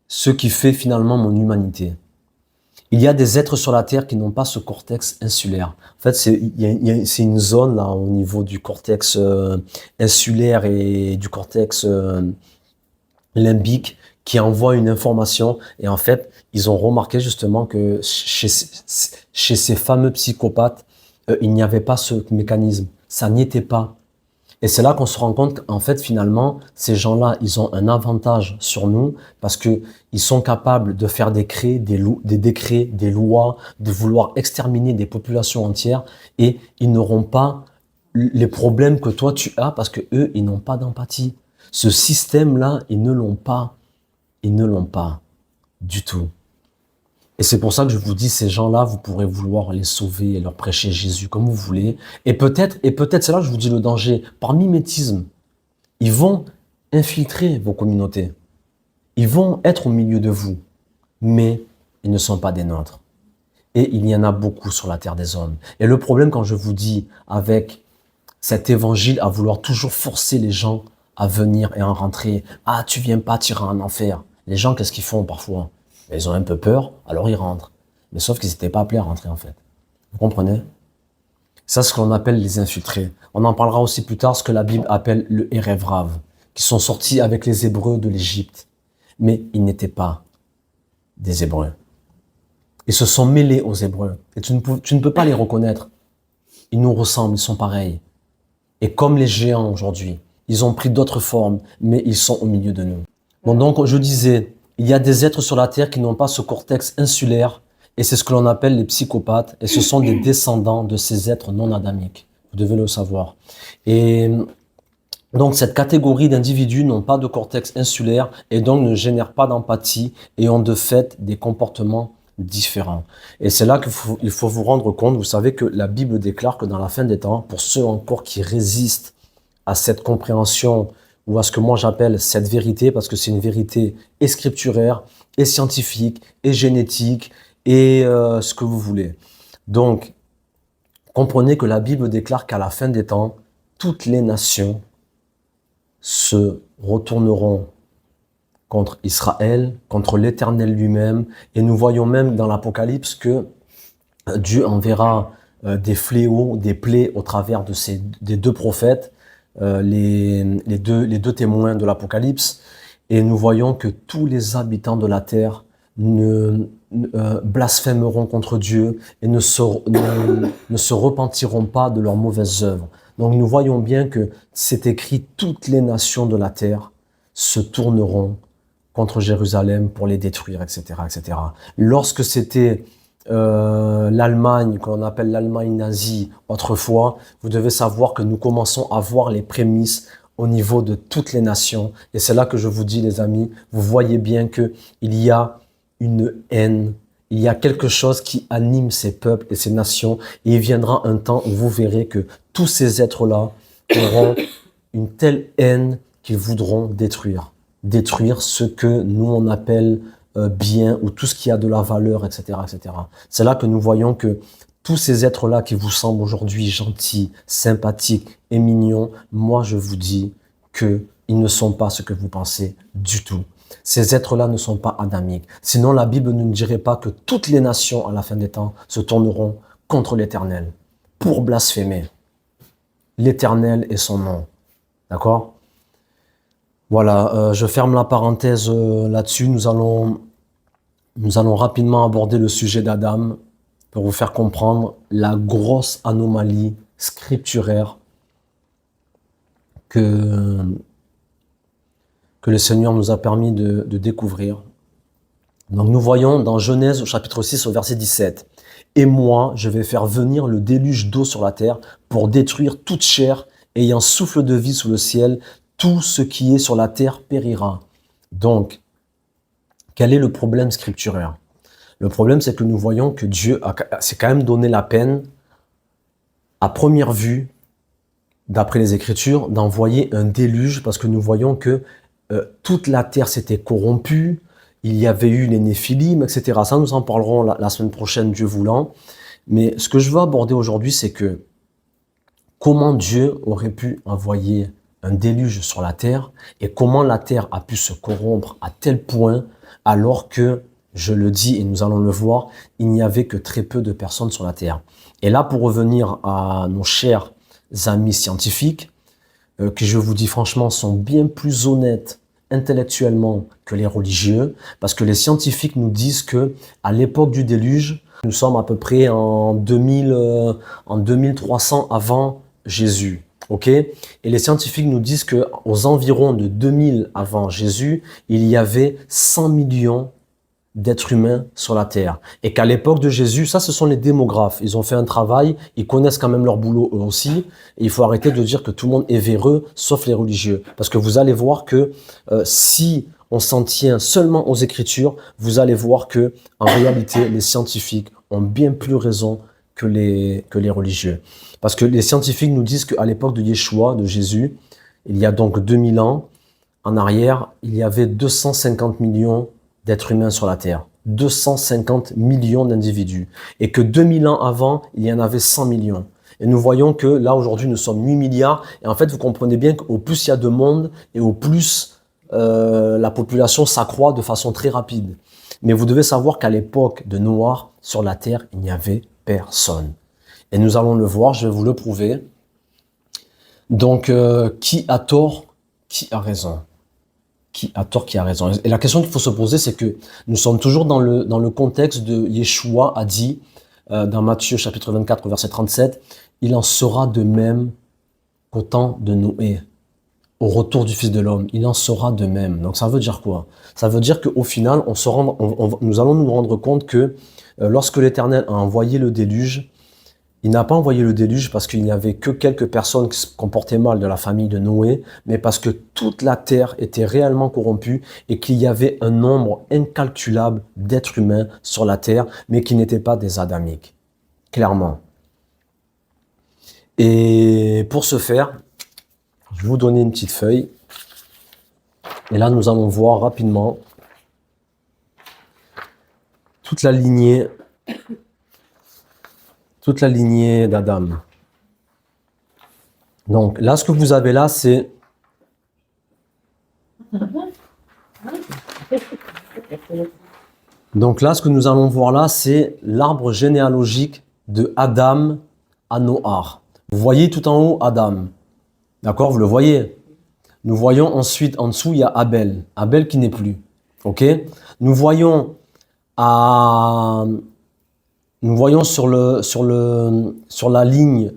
ce qui fait finalement mon humanité. Il y a des êtres sur la Terre qui n'ont pas ce cortex insulaire. En fait, c'est une zone là au niveau du cortex insulaire et du cortex limbique qui envoie une information. Et en fait, ils ont remarqué justement que chez ces fameux psychopathes, il n'y avait pas ce mécanisme. Ça n'y était pas. Et c'est là qu'on se rend compte qu'en fait, finalement, ces gens-là, ils ont un avantage sur nous parce que ils sont capables de faire des décrets, des lois, de vouloir exterminer des populations entières, et ils n'auront pas les problèmes que toi tu as parce que eux, ils n'ont pas d'empathie. Ce système-là, ils ne l'ont pas. Ils ne l'ont pas du tout. Et c'est pour ça que je vous dis, ces gens-là, vous pourrez vouloir les sauver et leur prêcher Jésus comme vous voulez. Et peut-être, c'est là que je vous dis le danger. Par mimétisme, ils vont infiltrer vos communautés. Ils vont être au milieu de vous. Mais ils ne sont pas des nôtres. Et il y en a beaucoup sur la terre des hommes. Et le problème, quand je vous dis, avec cet évangile, à vouloir toujours forcer les gens à venir et à rentrer. Ah, tu viens pas, tu iras en enfer. Les gens, qu'est-ce qu'ils font parfois? Ils ont un peu peur, alors ils rentrent. Mais sauf qu'ils n'étaient pas appelés à rentrer, en fait. Vous comprenez? Ça, c'est ce qu'on appelle les infiltrés. On en parlera aussi plus tard, ce que la Bible appelle le Erev Rav, qui sont sortis avec les Hébreux de l'Égypte. Mais ils n'étaient pas des Hébreux. Ils se sont mêlés aux Hébreux. Et tu ne peux pas les reconnaître. Ils nous ressemblent, ils sont pareils. Et comme les géants aujourd'hui, ils ont pris d'autres formes, mais ils sont au milieu de nous. Bon, donc, je disais, il y a des êtres sur la Terre qui n'ont pas ce cortex insulaire, et c'est ce que l'on appelle les psychopathes, et ce sont des descendants de ces êtres non adamiques. Vous devez le savoir. Et donc, cette catégorie d'individus n'ont pas de cortex insulaire, et donc ne génèrent pas d'empathie, et ont de fait des comportements différents. Et c'est là qu'il faut vous rendre compte. Vous savez que la Bible déclare que dans la fin des temps, pour ceux encore qui résistent à cette compréhension, ou à ce que moi j'appelle cette vérité, parce que c'est une vérité et scripturaire, et scientifique, et génétique, et ce que vous voulez. Donc, comprenez que la Bible déclare qu'à la fin des temps, toutes les nations se retourneront contre Israël, contre l'Éternel lui-même, et nous voyons même dans l'Apocalypse que Dieu enverra des fléaux, des plaies au travers des deux prophètes, les deux témoins de l'Apocalypse, et nous voyons que tous les habitants de la terre blasphémeront contre Dieu et ne se repentiront pas de leurs mauvaises œuvres. Donc nous voyons bien que c'est écrit, toutes les nations de la terre se tourneront contre Jérusalem pour les détruire, etc., etc. Lorsque c'était l'Allemagne, qu'on appelle l'Allemagne nazie autrefois, vous devez savoir que nous commençons à voir les prémices au niveau de toutes les nations. Et c'est là que je vous dis, les amis, vous voyez bien que il y a une haine, il y a quelque chose qui anime ces peuples et ces nations. Et il viendra un temps où vous verrez que tous ces êtres-là auront une telle haine qu'ils voudront détruire ce que nous on appelle bien, ou tout ce qui a de la valeur, etc., etc. C'est là que nous voyons que tous ces êtres-là qui vous semblent aujourd'hui gentils, sympathiques et mignons, moi je vous dis qu'ils ne sont pas ce que vous pensez du tout. Ces êtres-là ne sont pas adamiques. Sinon la Bible ne nous dirait pas que toutes les nations à la fin des temps se tourneront contre l'Éternel pour blasphémer l'Éternel et son nom. D'accord ? Voilà, je ferme la parenthèse là-dessus. Nous allons rapidement aborder le sujet d'Adam pour vous faire comprendre la grosse anomalie scripturaire que le Seigneur nous a permis de découvrir. Donc nous voyons dans Genèse au chapitre 6 au verset 17. Et moi, je vais faire venir le déluge d'eau sur la terre pour détruire toute chair ayant souffle de vie sous le ciel. Tout ce qui est sur la terre périra. Donc, quel est le problème scripturaire? Le problème, c'est que nous voyons que Dieu s'est quand même donné la peine, à première vue, d'après les Écritures, d'envoyer un déluge, parce que nous voyons que toute la terre s'était corrompue, il y avait eu les Néphilim, etc. Ça, nous en parlerons la semaine prochaine, Dieu voulant. Mais ce que je veux aborder aujourd'hui, c'est que comment Dieu aurait pu envoyer un déluge sur la terre et comment la terre a pu se corrompre à tel point alors que, je le dis et nous allons le voir, il n'y avait que très peu de personnes sur la terre. Et là, pour revenir à nos chers amis scientifiques, que je vous dis franchement sont bien plus honnêtes intellectuellement que les religieux, parce que les scientifiques nous disent que à l'époque du déluge, nous sommes à peu près en 2300 avant Jésus, ok? Et les scientifiques nous disent que aux environs de 2000 avant Jésus, il y avait 100 millions d'êtres humains sur la Terre. Et qu'à l'époque de Jésus, ça ce sont les démographes, ils ont fait un travail, ils connaissent quand même leur boulot eux aussi, et il faut arrêter de dire que tout le monde est véreux, sauf les religieux. Parce que vous allez voir que si on s'en tient seulement aux Écritures, vous allez voir que en réalité, les scientifiques ont bien plus raison que les religieux. Parce que les scientifiques nous disent qu'à l'époque de Yeshua, de Jésus, il y a donc 2000 ans, en arrière, il y avait 250 millions d'êtres humains sur la Terre. 250 millions d'individus. Et que 2000 ans avant, il y en avait 100 millions. Et nous voyons que là, aujourd'hui, nous sommes 8 milliards. Et en fait, vous comprenez bien qu'au plus il y a de monde et au plus la population s'accroît de façon très rapide. Mais vous devez savoir qu'à l'époque de Noé, sur la Terre, il n'y avait personne. Et nous allons le voir, je vais vous le prouver. Donc, qui a tort, qui a raison? Qui a tort, qui a raison? Et la question qu'il faut se poser, c'est que nous sommes toujours dans le contexte de Yeshua a dit, dans Matthieu chapitre 24, verset 37, « Il en sera de même qu'au temps de Noé, au retour du Fils de l'homme. Il en sera de même. » Donc ça veut dire quoi? Ça veut dire qu'au final, nous allons nous rendre compte que lorsque l'Éternel a envoyé le déluge, il n'a pas envoyé le déluge parce qu'il n'y avait que quelques personnes qui se comportaient mal de la famille de Noé, mais parce que toute la terre était réellement corrompue et qu'il y avait un nombre incalculable d'êtres humains sur la terre, mais qui n'étaient pas des Adamiques, clairement. Et pour ce faire, je vais vous donner une petite feuille. Et là, nous allons voir rapidement toute la lignée d'Adam. Donc là, ce que vous avez là, c'est donc là, ce que nous allons voir là, c'est l'arbre généalogique de Adam à Noach. Vous voyez tout en haut Adam, d'accord? Vous le voyez. Nous voyons ensuite en dessous il y a Abel, Abel qui n'est plus, ok? Nous voyons sur la ligne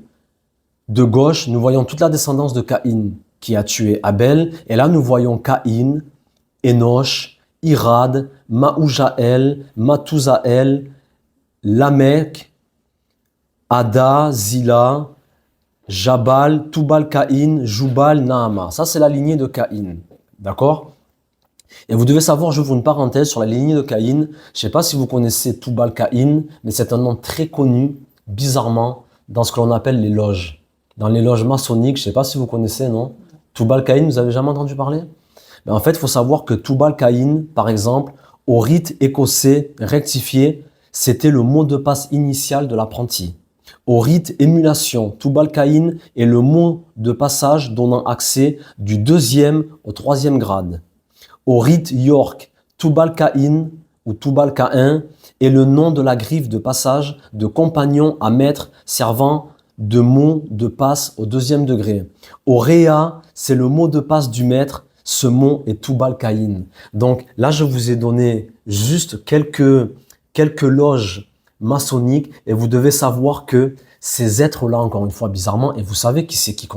de gauche, nous voyons toute la descendance de Caïn qui a tué Abel. Et là, nous voyons Caïn, Enoch, Irad, Maoujaël, Mathusaël, Lamech, Ada, Zila, Jabal, Tubal-Caïn, Jubal, Naama. Ça, c'est la lignée de Caïn. D'accord? Et vous devez savoir, j'ouvre une parenthèse sur la lignée de Caïn. Je ne sais pas si vous connaissez Tubal-Caïn, mais c'est un nom très connu, bizarrement, dans ce que l'on appelle les loges. Dans les loges maçonniques, je ne sais pas si vous connaissez, non? Tubal-Caïn, vous avez jamais entendu parler? Mais en fait, il faut savoir que Tubal-Caïn, par exemple, au rite écossais rectifié, c'était le mot de passe initial de l'apprenti. Au rite émulation, Tubal-Caïn est le mot de passage donnant accès du 2e au 3e grade. Au rite York, Tubal-Caïn ou Tubal-Caïn est le nom de la griffe de passage de compagnon à maître servant de mot de passe au 2e degré. Au Réa, c'est le mot de passe du maître, ce mot est Tubal-Caïn. Donc là, je vous ai donné juste quelques loges maçonnique, et vous devez savoir que ces êtres-là, encore une fois, bizarrement, et vous savez qui c'est qui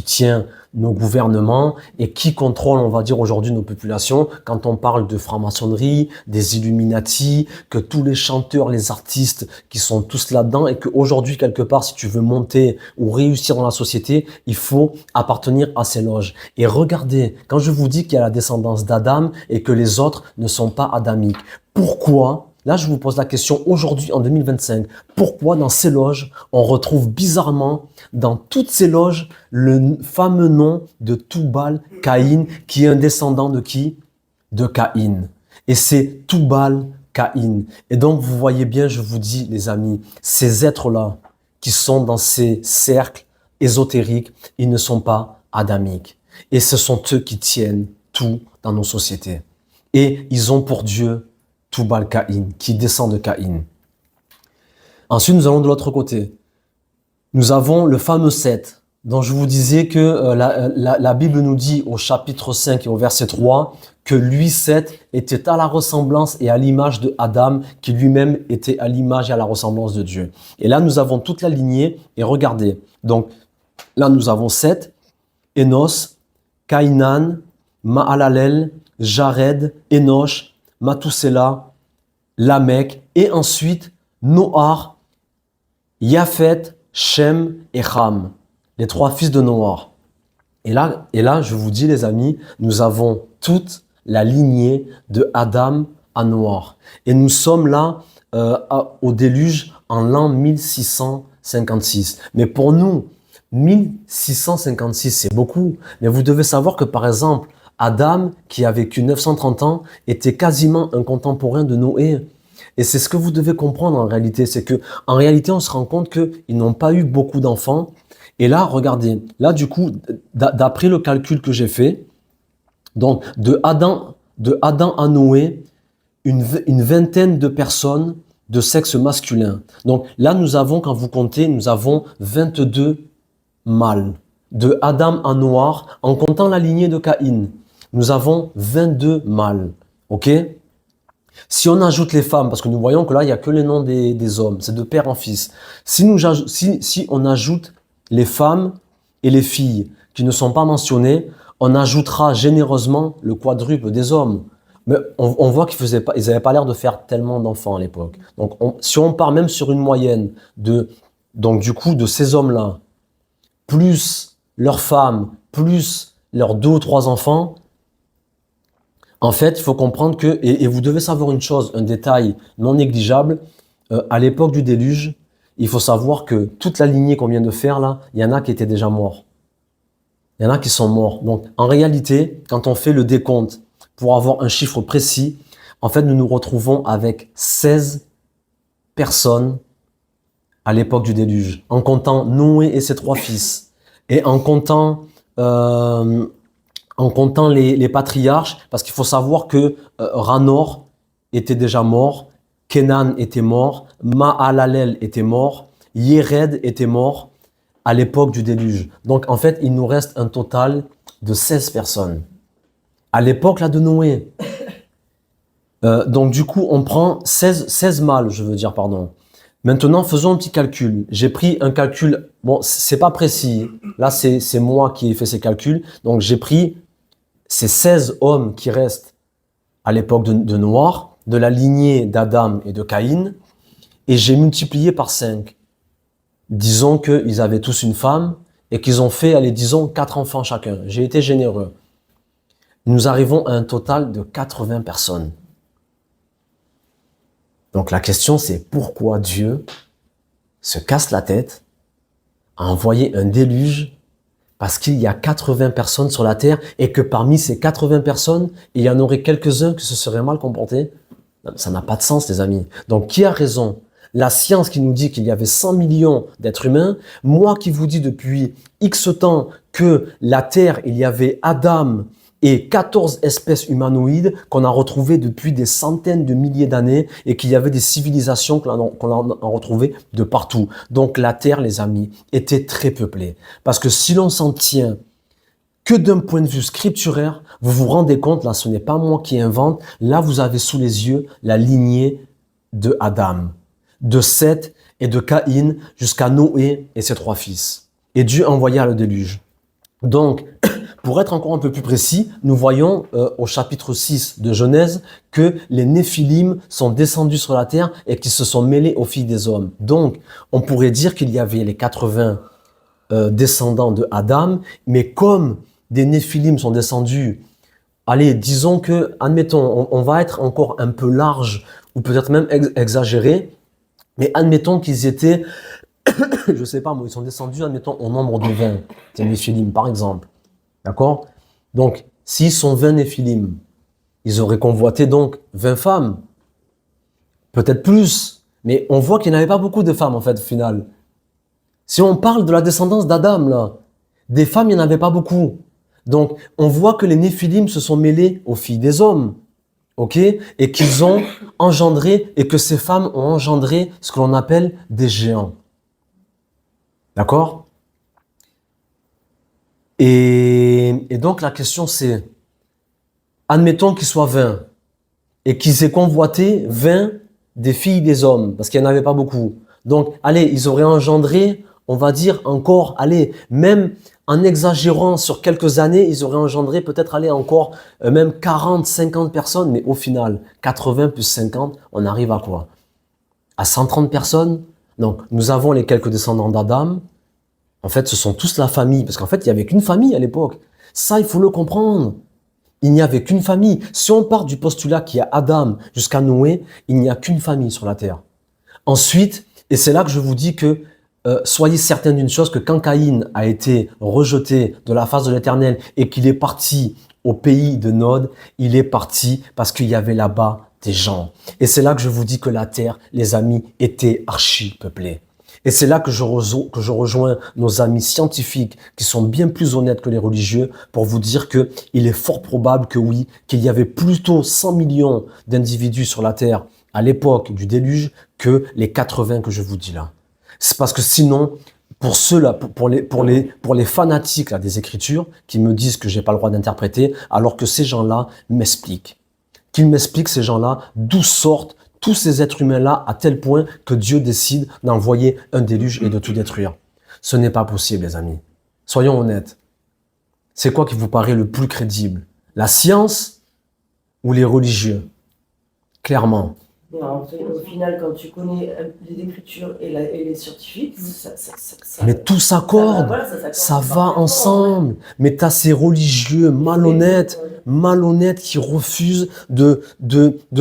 tient nos gouvernements et qui contrôle, on va dire, aujourd'hui nos populations, quand on parle de franc-maçonnerie, des Illuminati, que tous les chanteurs, les artistes qui sont tous là-dedans, et qu'aujourd'hui, quelque part, si tu veux monter ou réussir dans la société, il faut appartenir à ces loges. Et regardez, quand je vous dis qu'il y a la descendance d'Adam et que les autres ne sont pas adamiques, pourquoi? Là, je vous pose la question aujourd'hui, en 2025, pourquoi dans ces loges, on retrouve bizarrement, dans toutes ces loges, le fameux nom de Tubal-Caïn, qui est un descendant de qui? De Caïn. Et c'est Tubal-Caïn. Et donc, vous voyez bien, je vous dis, les amis, ces êtres-là, qui sont dans ces cercles ésotériques, ils ne sont pas adamiques. Et ce sont eux qui tiennent tout dans nos sociétés. Et ils ont pour Dieu Tubal-Caïn, qui descend de Caïn. Ensuite, nous allons de l'autre côté. Nous avons le fameux Seth, dont je vous disais que la Bible nous dit au chapitre 5 et au verset 3 que lui, Seth, était à la ressemblance et à l'image de Adam, qui lui-même était à l'image et à la ressemblance de Dieu. Et là, nous avons toute la lignée, et regardez. Donc, là, nous avons Seth, Enos, Caïnan, Mahalalel, Jared, Enoch, Mathusela, Lamech, et ensuite Noar, Japhet, Shem et Ham, les trois fils de Noar. Et là, je vous dis les amis, nous avons toute la lignée de Adam à Noar. Et nous sommes là au déluge en l'an 1656. Mais pour nous, 1656, c'est beaucoup. Mais vous devez savoir que par exemple, Adam, qui a vécu 930 ans, était quasiment un contemporain de Noé. Et c'est ce que vous devez comprendre en réalité, c'est que en réalité, on se rend compte qu'ils n'ont pas eu beaucoup d'enfants. Et là, regardez, là du coup, d'après le calcul que j'ai fait, donc de Adam à Noé, une vingtaine de personnes de sexe masculin. Donc là, nous avons, quand vous comptez, nous avons 22 mâles. De Adam à Noar, en comptant la lignée de Caïn, nous avons 22 mâles. Ok? Si on ajoute les femmes, parce que nous voyons que là, il n'y a que les noms des hommes, c'est de père en fils. Si on ajoute les femmes et les filles qui ne sont pas mentionnées, on ajoutera généreusement le quadruple des hommes. Mais on voit qu'ils n'avaient pas l'air de faire tellement d'enfants à l'époque. Donc, si on part même sur une moyenne donc du coup, de ces hommes-là, plus leurs femmes, plus leurs 2 ou 3 enfants, en fait, il faut comprendre que, et vous devez savoir une chose, un détail non négligeable, à l'époque du déluge, il faut savoir que toute la lignée qu'on vient de faire là, il y en a qui étaient déjà morts. Il y en a qui sont morts. Donc, en réalité, quand on fait le décompte pour avoir un chiffre précis, en fait, nous nous retrouvons avec 16 personnes à l'époque du déluge, en comptant Noé et ses 3 fils, et en comptant les patriarches, parce qu'il faut savoir que Ranor était déjà mort, Kenan était mort, Mahalalel était mort, Yered était mort à l'époque du déluge. Donc en fait, il nous reste un total de 16 personnes. À l'époque là de Noé. Donc du coup, on prend 16 mâles, je veux dire, pardon. Maintenant, faisons un petit calcul. J'ai pris un calcul, bon, c'est pas précis. Là, c'est moi qui ai fait ces calculs. Donc j'ai pris ces 16 hommes qui restent à l'époque de Noar, de la lignée d'Adam et de Caïn, et j'ai multiplié par 5. Disons qu'ils avaient tous une femme et qu'ils ont fait, allez, disons, 4 enfants chacun. J'ai été généreux. Nous arrivons à un total de 80 personnes. Donc la question c'est pourquoi Dieu se casse la tête à envoyer un déluge parce qu'il y a 80 personnes sur la terre et que parmi ces 80 personnes, il y en aurait quelques-uns qui se seraient mal comportés. Ça n'a pas de sens, les amis. Donc, qui a raison? La science qui nous dit qu'il y avait 100 millions d'êtres humains, moi qui vous dis depuis X temps que la Terre, il y avait Adam et 14 espèces humanoïdes qu'on a retrouvées depuis des centaines de milliers d'années et qu'il y avait des civilisations qu'on a retrouvées de partout. Donc la Terre, les amis, était très peuplée. Parce que si l'on s'en tient que d'un point de vue scripturaire, vous vous rendez compte, là ce n'est pas moi qui invente, là vous avez sous les yeux la lignée de Adam, de Seth et de Caïn jusqu'à Noé et ses 3 fils. Et Dieu envoya le déluge. Donc, pour être encore un peu plus précis, nous voyons au chapitre 6 de Genèse que les Néphilim sont descendus sur la terre et qu'ils se sont mêlés aux filles des hommes. Donc, on pourrait dire qu'il y avait les 80 descendants de Adam, mais comme des Néphilim sont descendus, allez, disons que, admettons, on va être encore un peu large ou peut-être même exagéré, mais admettons qu'ils étaient, je sais pas moi, ils sont descendus, admettons, au nombre de 20, des Néphilim par exemple. D'accord? Donc, s'ils sont 20 Néphilim, ils auraient convoité donc 20 femmes. Peut-être plus. Mais on voit qu'il n'y avait pas beaucoup de femmes, en fait, au final. Si on parle de la descendance d'Adam, là, des femmes, il n'y en avait pas beaucoup. Donc, on voit que les Néphilim se sont mêlés aux filles des hommes. OK? Et qu'ils ont engendré, et que ces femmes ont engendré ce que l'on appelle des géants. D'accord? Et donc la question c'est, admettons qu'ils soient 20 et qu'ils aient convoité 20 des filles des hommes, parce qu'il n'y en avait pas beaucoup. Donc, allez, ils auraient engendré, on va dire encore, allez, même en exagérant sur quelques années, ils auraient engendré peut-être, allez, encore même 40, 50 personnes, mais au final, 80 plus 50, on arrive à quoi? À 130 personnes. Donc, nous avons les quelques descendants d'Adam. En fait, ce sont tous la famille, parce qu'en fait, il n'y avait qu'une famille à l'époque. Ça, il faut le comprendre. Il n'y avait qu'une famille. Si on part du postulat qu'il y a Adam jusqu'à Noé, il n'y a qu'une famille sur la terre. Ensuite, et c'est là que je vous dis que soyez certains d'une chose, que quand Caïn a été rejeté de la face de l'Éternel et qu'il est parti au pays de Nod, il est parti parce qu'il y avait là-bas des gens. Et c'est là que je vous dis que la terre, les amis, était archi peuplée. Et c'est là que je rejoins nos amis scientifiques qui sont bien plus honnêtes que les religieux pour vous dire que il est fort probable que oui, qu'il y avait plutôt 100 millions d'individus sur la Terre à l'époque du déluge que les 80 que je vous dis là. C'est parce que sinon, pour ceux-là, pour les fanatiques là, des Écritures qui me disent que j'ai pas le droit d'interpréter, alors que ces gens-là m'expliquent. Qu'ils m'expliquent ces gens-là d'où sortent tous ces êtres humains-là à tel point que Dieu décide d'envoyer un déluge et de tout détruire. Ce n'est pas possible, les amis. Soyons honnêtes. C'est quoi qui vous paraît le plus crédible? La science ou les religieux? Clairement. Non, au final, quand tu connais les Écritures et les scientifiques, mais tout s'accorde, ça va ensemble. Mais t'as ces religieux malhonnêtes qui refusent de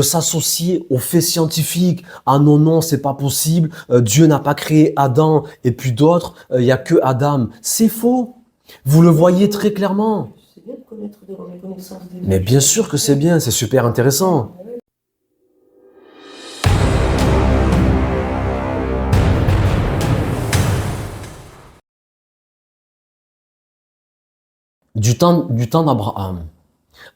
s'associer aux faits scientifiques. Ah non, non, c'est pas possible. Dieu n'a pas créé Adam et puis d'autres, il y a que Adam. C'est faux. Vous le voyez très clairement. C'est bien de connaître des connaissances. Mais bien sûr que c'est bien, c'est super intéressant. Du temps d'Abraham.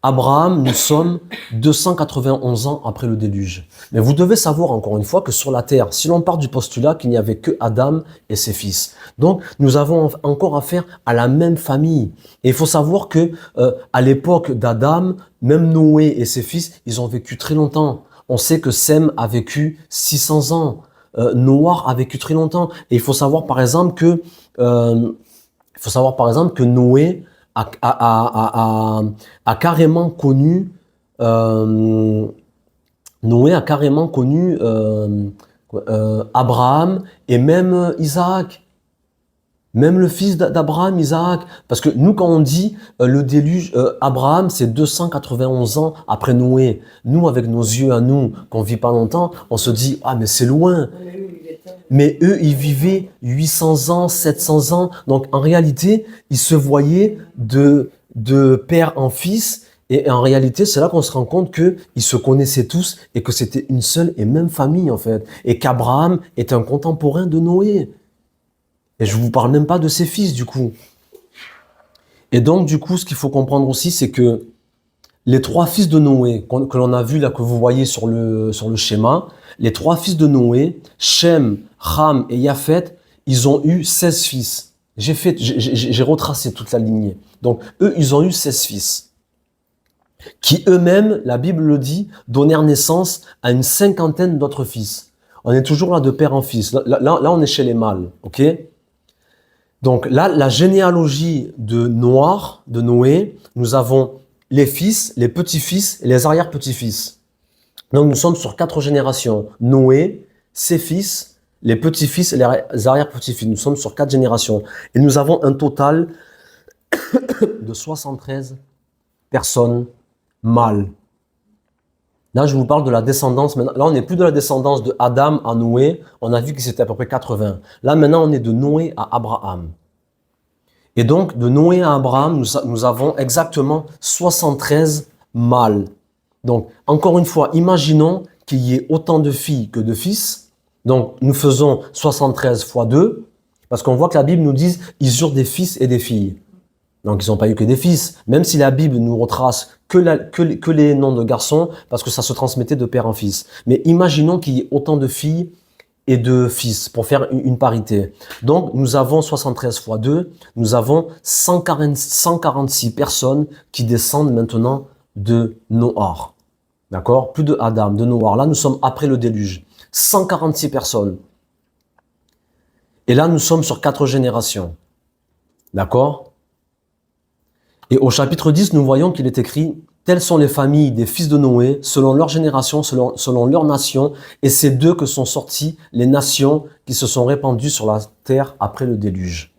Abraham, nous sommes 291 ans après le déluge. Mais vous devez savoir encore une fois que sur la terre, si l'on part du postulat qu'il n'y avait que Adam et ses fils. Donc, nous avons encore affaire à la même famille. Et il faut savoir que à l'époque d'Adam, même Noé et ses fils, ils ont vécu très longtemps. On sait que Sem a vécu 600 ans. Noah a vécu très longtemps. Et il faut savoir par exemple que Noé a carrément connu Abraham et même Isaac, même le fils d'Abraham, Isaac, parce que nous quand on dit le déluge, Abraham c'est 291 ans après Noé. Nous avec nos yeux à nous, qu'on vit pas longtemps, on se dit ah mais c'est loin. Mais eux, ils vivaient 800 ans, 700 ans. Donc, en réalité, ils se voyaient de père en fils. Et en réalité, c'est là qu'on se rend compte qu'ils se connaissaient tous et que c'était une seule et même famille, en fait. Et qu'Abraham est un contemporain de Noé. Et je vous parle même pas de ses fils, du coup. Et donc, du coup, ce qu'il faut comprendre aussi, c'est que les 3 fils de Noé, que l'on a vu là, que vous voyez sur le schéma, les 3 fils de Noé, Shem, Ham et Japhet, ils ont eu 16 fils. J'ai retracé toute la lignée. Donc, eux, ils ont eu 16 fils. qui eux-mêmes, la Bible le dit, donnèrent naissance à une cinquantaine d'autres fils. On est toujours là de père en fils. Là, on est chez les mâles, ok? Donc là, la généalogie de Noé, nous avons les fils, les petits-fils et les arrière-petits-fils. Donc nous sommes sur 4 générations. Noé, ses fils, les petits-fils et les arrière-petits-fils. Nous sommes sur 4 générations. Et nous avons un total de 73 personnes mâles. Là, je vous parle de la descendance. Là, on n'est plus de la descendance de Adam à Noé. On a vu que c'était à peu près 80. Là, maintenant, on est de Noé à Abraham. Et donc, de Noé à Abraham, nous avons exactement 73 mâles. Donc, encore une fois, imaginons qu'il y ait autant de filles que de fils. Donc, nous faisons 73 fois 2, parce qu'on voit que la Bible nous dit ils eurent des fils et des filles. Donc, ils n'ont pas eu que des fils, même si la Bible nous retrace que les noms de garçons, parce que ça se transmettait de père en fils. Mais imaginons qu'il y ait autant de filles et de fils, pour faire une parité. Donc, nous avons 73 fois 2, nous avons 146 personnes qui descendent maintenant de Noar. D'accord? Plus de Adam, de Noar. Là, nous sommes après le déluge. 146 personnes. Et là, nous sommes sur 4 générations. D'accord? Et au chapitre 10, nous voyons qu'il est écrit « Telles sont les familles des fils de Noé, selon leur génération, selon leur nation, et c'est d'eux que sont sorties les nations qui se sont répandues sur la terre après le déluge. »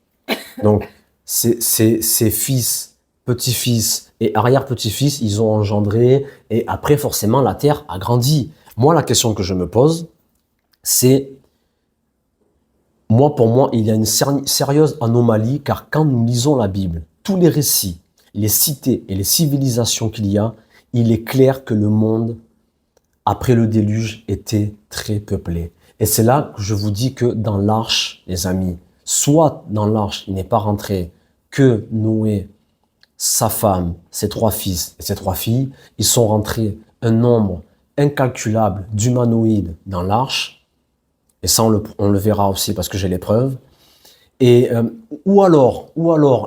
Donc, ces fils, petits-fils et arrière-petits-fils, ils ont engendré, et après, forcément, la terre a grandi. Moi, la question que je me pose, c'est, pour moi, il y a une sérieuse anomalie, car quand nous lisons la Bible, tous les récits, les cités et les civilisations qu'il y a, il est clair que le monde, après le déluge, était très peuplé. Et c'est là que je vous dis que dans l'arche, les amis, soit dans l'arche, il n'est pas rentré que Noé, sa femme, ses 3 fils et ses 3 filles, ils sont rentrés un nombre incalculable d'humanoïdes dans l'arche, et ça on le verra aussi parce que j'ai les preuves. Et ou alors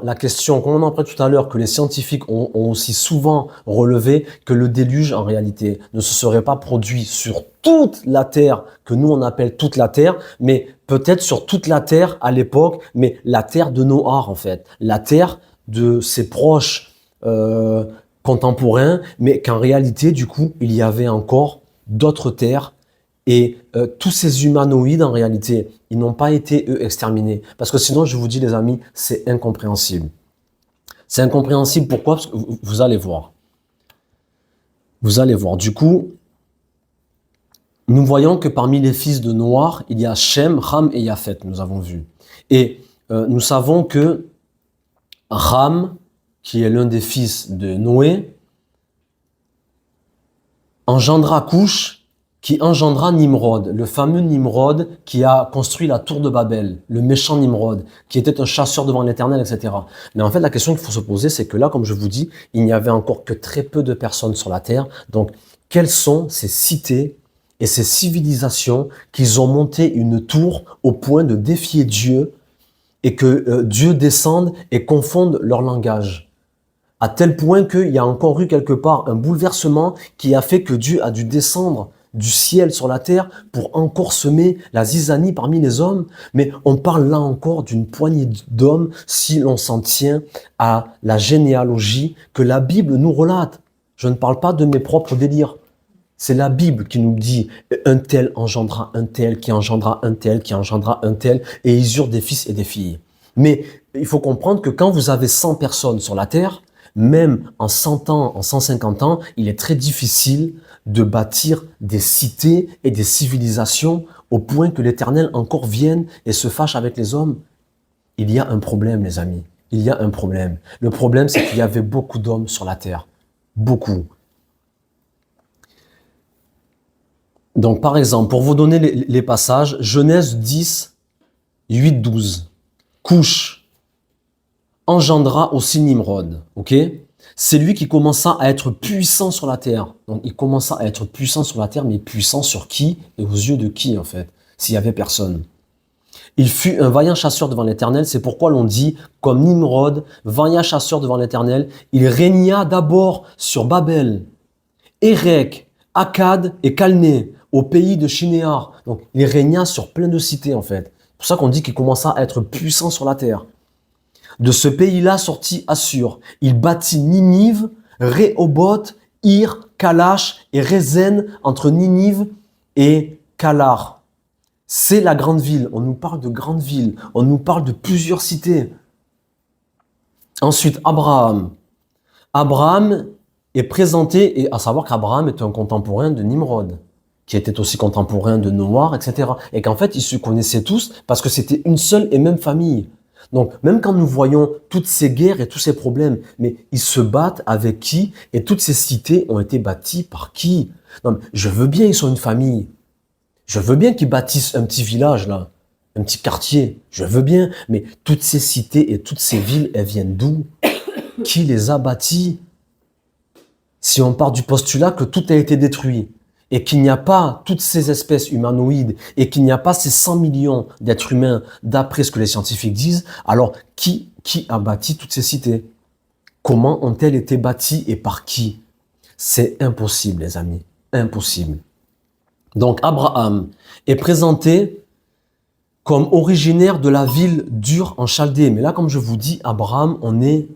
la question, comme on en parlait tout à l'heure, que les scientifiques ont aussi souvent relevé, que le déluge en réalité ne se serait pas produit sur toute la terre, que nous on appelle toute la terre, mais peut-être sur toute la terre à l'époque, mais la terre de Noar en fait, la terre de ses proches contemporains, mais qu'en réalité du coup il y avait encore d'autres terres. Et tous ces humanoïdes, en réalité, ils n'ont pas été, eux, exterminés. Parce que sinon, je vous dis, les amis, c'est incompréhensible. C'est incompréhensible, pourquoi? Parce que vous allez voir. Vous allez voir. Du coup, nous voyons que parmi les fils de Noar, il y a Shem, Ham et Japhet, nous avons vu. Et nous savons que Ham, qui est l'un des fils de Noé, engendra Couche, qui engendra Nimrod, le fameux Nimrod qui a construit la tour de Babel, le méchant Nimrod, qui était un chasseur devant l'Éternel, etc. Mais en fait, la question qu'il faut se poser, c'est que là, comme je vous dis, il n'y avait encore que très peu de personnes sur la terre. Donc, quelles sont ces cités et ces civilisations qui ont monté une tour au point de défier Dieu et que Dieu descende et confonde leur langage? À tel point qu'il y a encore eu quelque part un bouleversement qui a fait que Dieu a dû descendre du ciel sur la terre pour encore semer la zizanie parmi les hommes. Mais on parle là encore d'une poignée d'hommes si l'on s'en tient à la généalogie que la Bible nous relate. Je ne parle pas de mes propres délires. C'est la Bible qui nous dit un tel engendra un tel, qui engendra un tel, qui engendra un tel, et ils eurent des fils et des filles. Mais il faut comprendre que quand vous avez 100 personnes sur la terre, même en 100 ans, en 150 ans, il est très difficile de bâtir des cités et des civilisations au point que l'Éternel encore vienne et se fâche avec les hommes. Il y a un problème, les amis. Il y a un problème. Le problème, c'est qu'il y avait beaucoup d'hommes sur la terre. Beaucoup. Donc, par exemple, pour vous donner les passages, Genèse 10, 8, 12. Couche engendra aussi Nimrod, ok? C'est lui qui commença à être puissant sur la terre. Donc, il commença à être puissant sur la terre, mais puissant sur qui? Et aux yeux de qui, en fait? S'il y avait personne. Il fut un vaillant chasseur devant l'Éternel. C'est pourquoi l'on dit, comme Nimrod, vaillant chasseur devant l'Éternel, il régna d'abord sur Babel, Érec, Akkad et Calné, au pays de Shinéar. Donc, il régna sur plein de cités, en fait. C'est pour ça qu'on dit qu'il commença à être puissant sur la terre. De ce pays-là sortit Assur. Il bâtit Ninive, Rehoboth, Ir, Kalash et Rézen entre Ninive et Calar. C'est la grande ville. On nous parle de grande ville. On nous parle de plusieurs cités. Ensuite, Abraham. Abraham est présenté, et à savoir qu'Abraham est un contemporain de Nimrod, qui était aussi contemporain de Noir, etc. Et qu'en fait, ils se connaissaient tous parce que c'était une seule et même famille. Donc, même quand nous voyons toutes ces guerres et tous ces problèmes, mais ils se battent avec qui? Et toutes ces cités ont été bâties par qui? Non, mais je veux bien, ils sont une famille. Je veux bien qu'ils bâtissent un petit village, là, un petit quartier. Je veux bien, mais toutes ces cités et toutes ces villes, elles viennent d'où? Qui les a bâties? Si on part du postulat que tout a été détruit, et qu'il n'y a pas toutes ces espèces humanoïdes, et qu'il n'y a pas ces 100 millions d'êtres humains, d'après ce que les scientifiques disent, alors qui a bâti toutes ces cités? Comment ont-elles été bâties et par qui? C'est impossible, les amis, impossible. Donc Abraham est présenté comme originaire de la ville d'Ur en Chaldée. Mais là, comme je vous dis, Abraham, on est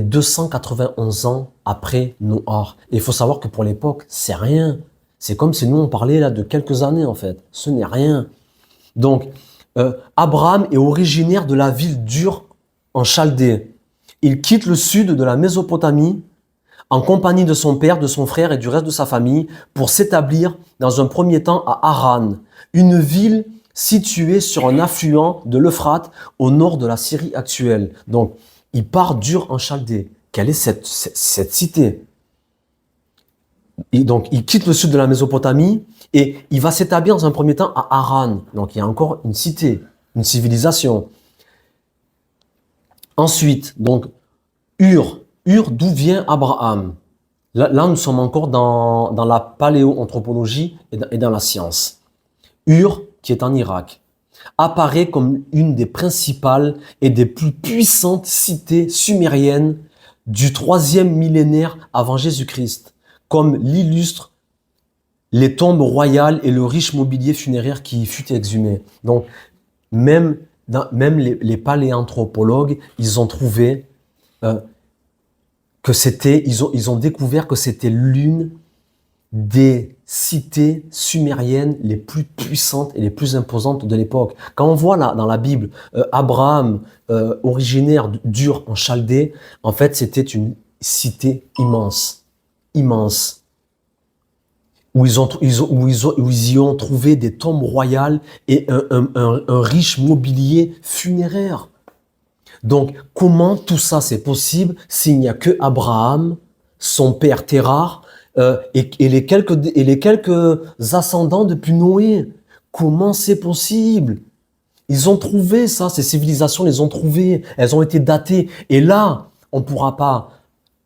291 ans après Noach. Et il faut savoir que pour l'époque, c'est rien. C'est comme si nous, on parlait là de quelques années, en fait. Ce n'est rien. Donc, Abraham est originaire de la ville d'Ur en Chaldée. Il quitte le sud de la Mésopotamie en compagnie de son père, de son frère et du reste de sa famille pour s'établir dans un premier temps à Haran, une ville située sur un affluent de l'Euphrate au nord de la Syrie actuelle. Donc, il part d'Ur en Chaldée. Quelle est cette cité? Et donc, il quitte le sud de la Mésopotamie et il va s'établir dans un premier temps à Haran. Donc, il y a encore une cité, une civilisation. Ensuite, donc, Ur, d'où vient Abraham? Là, nous sommes encore dans la paléoanthropologie et dans la science. Ur, qui est en Irak, apparaît comme une des principales et des plus puissantes cités sumériennes du 3e millénaire avant Jésus-Christ, comme l'illustrent les tombes royales et le riche mobilier funéraire qui y fut exhumé. Donc, même les paléanthropologues, ils ont trouvé que c'était, ils ont découvert que c'était l'une des cités sumériennes les plus puissantes et les plus imposantes de l'époque. Quand on voit là dans la Bible Abraham originaire d'Ur en Chaldée, en fait c'était une cité immense, où ils y ont trouvé des tombes royales et un riche mobilier funéraire. Donc, comment tout ça c'est possible s'il n'y a que Abraham, son père Térar, et les quelques ascendants depuis Noé? Comment c'est possible? Ils ont trouvé ça, ces civilisations les ont trouvées, elles ont été datées. Et là, on ne pourra pas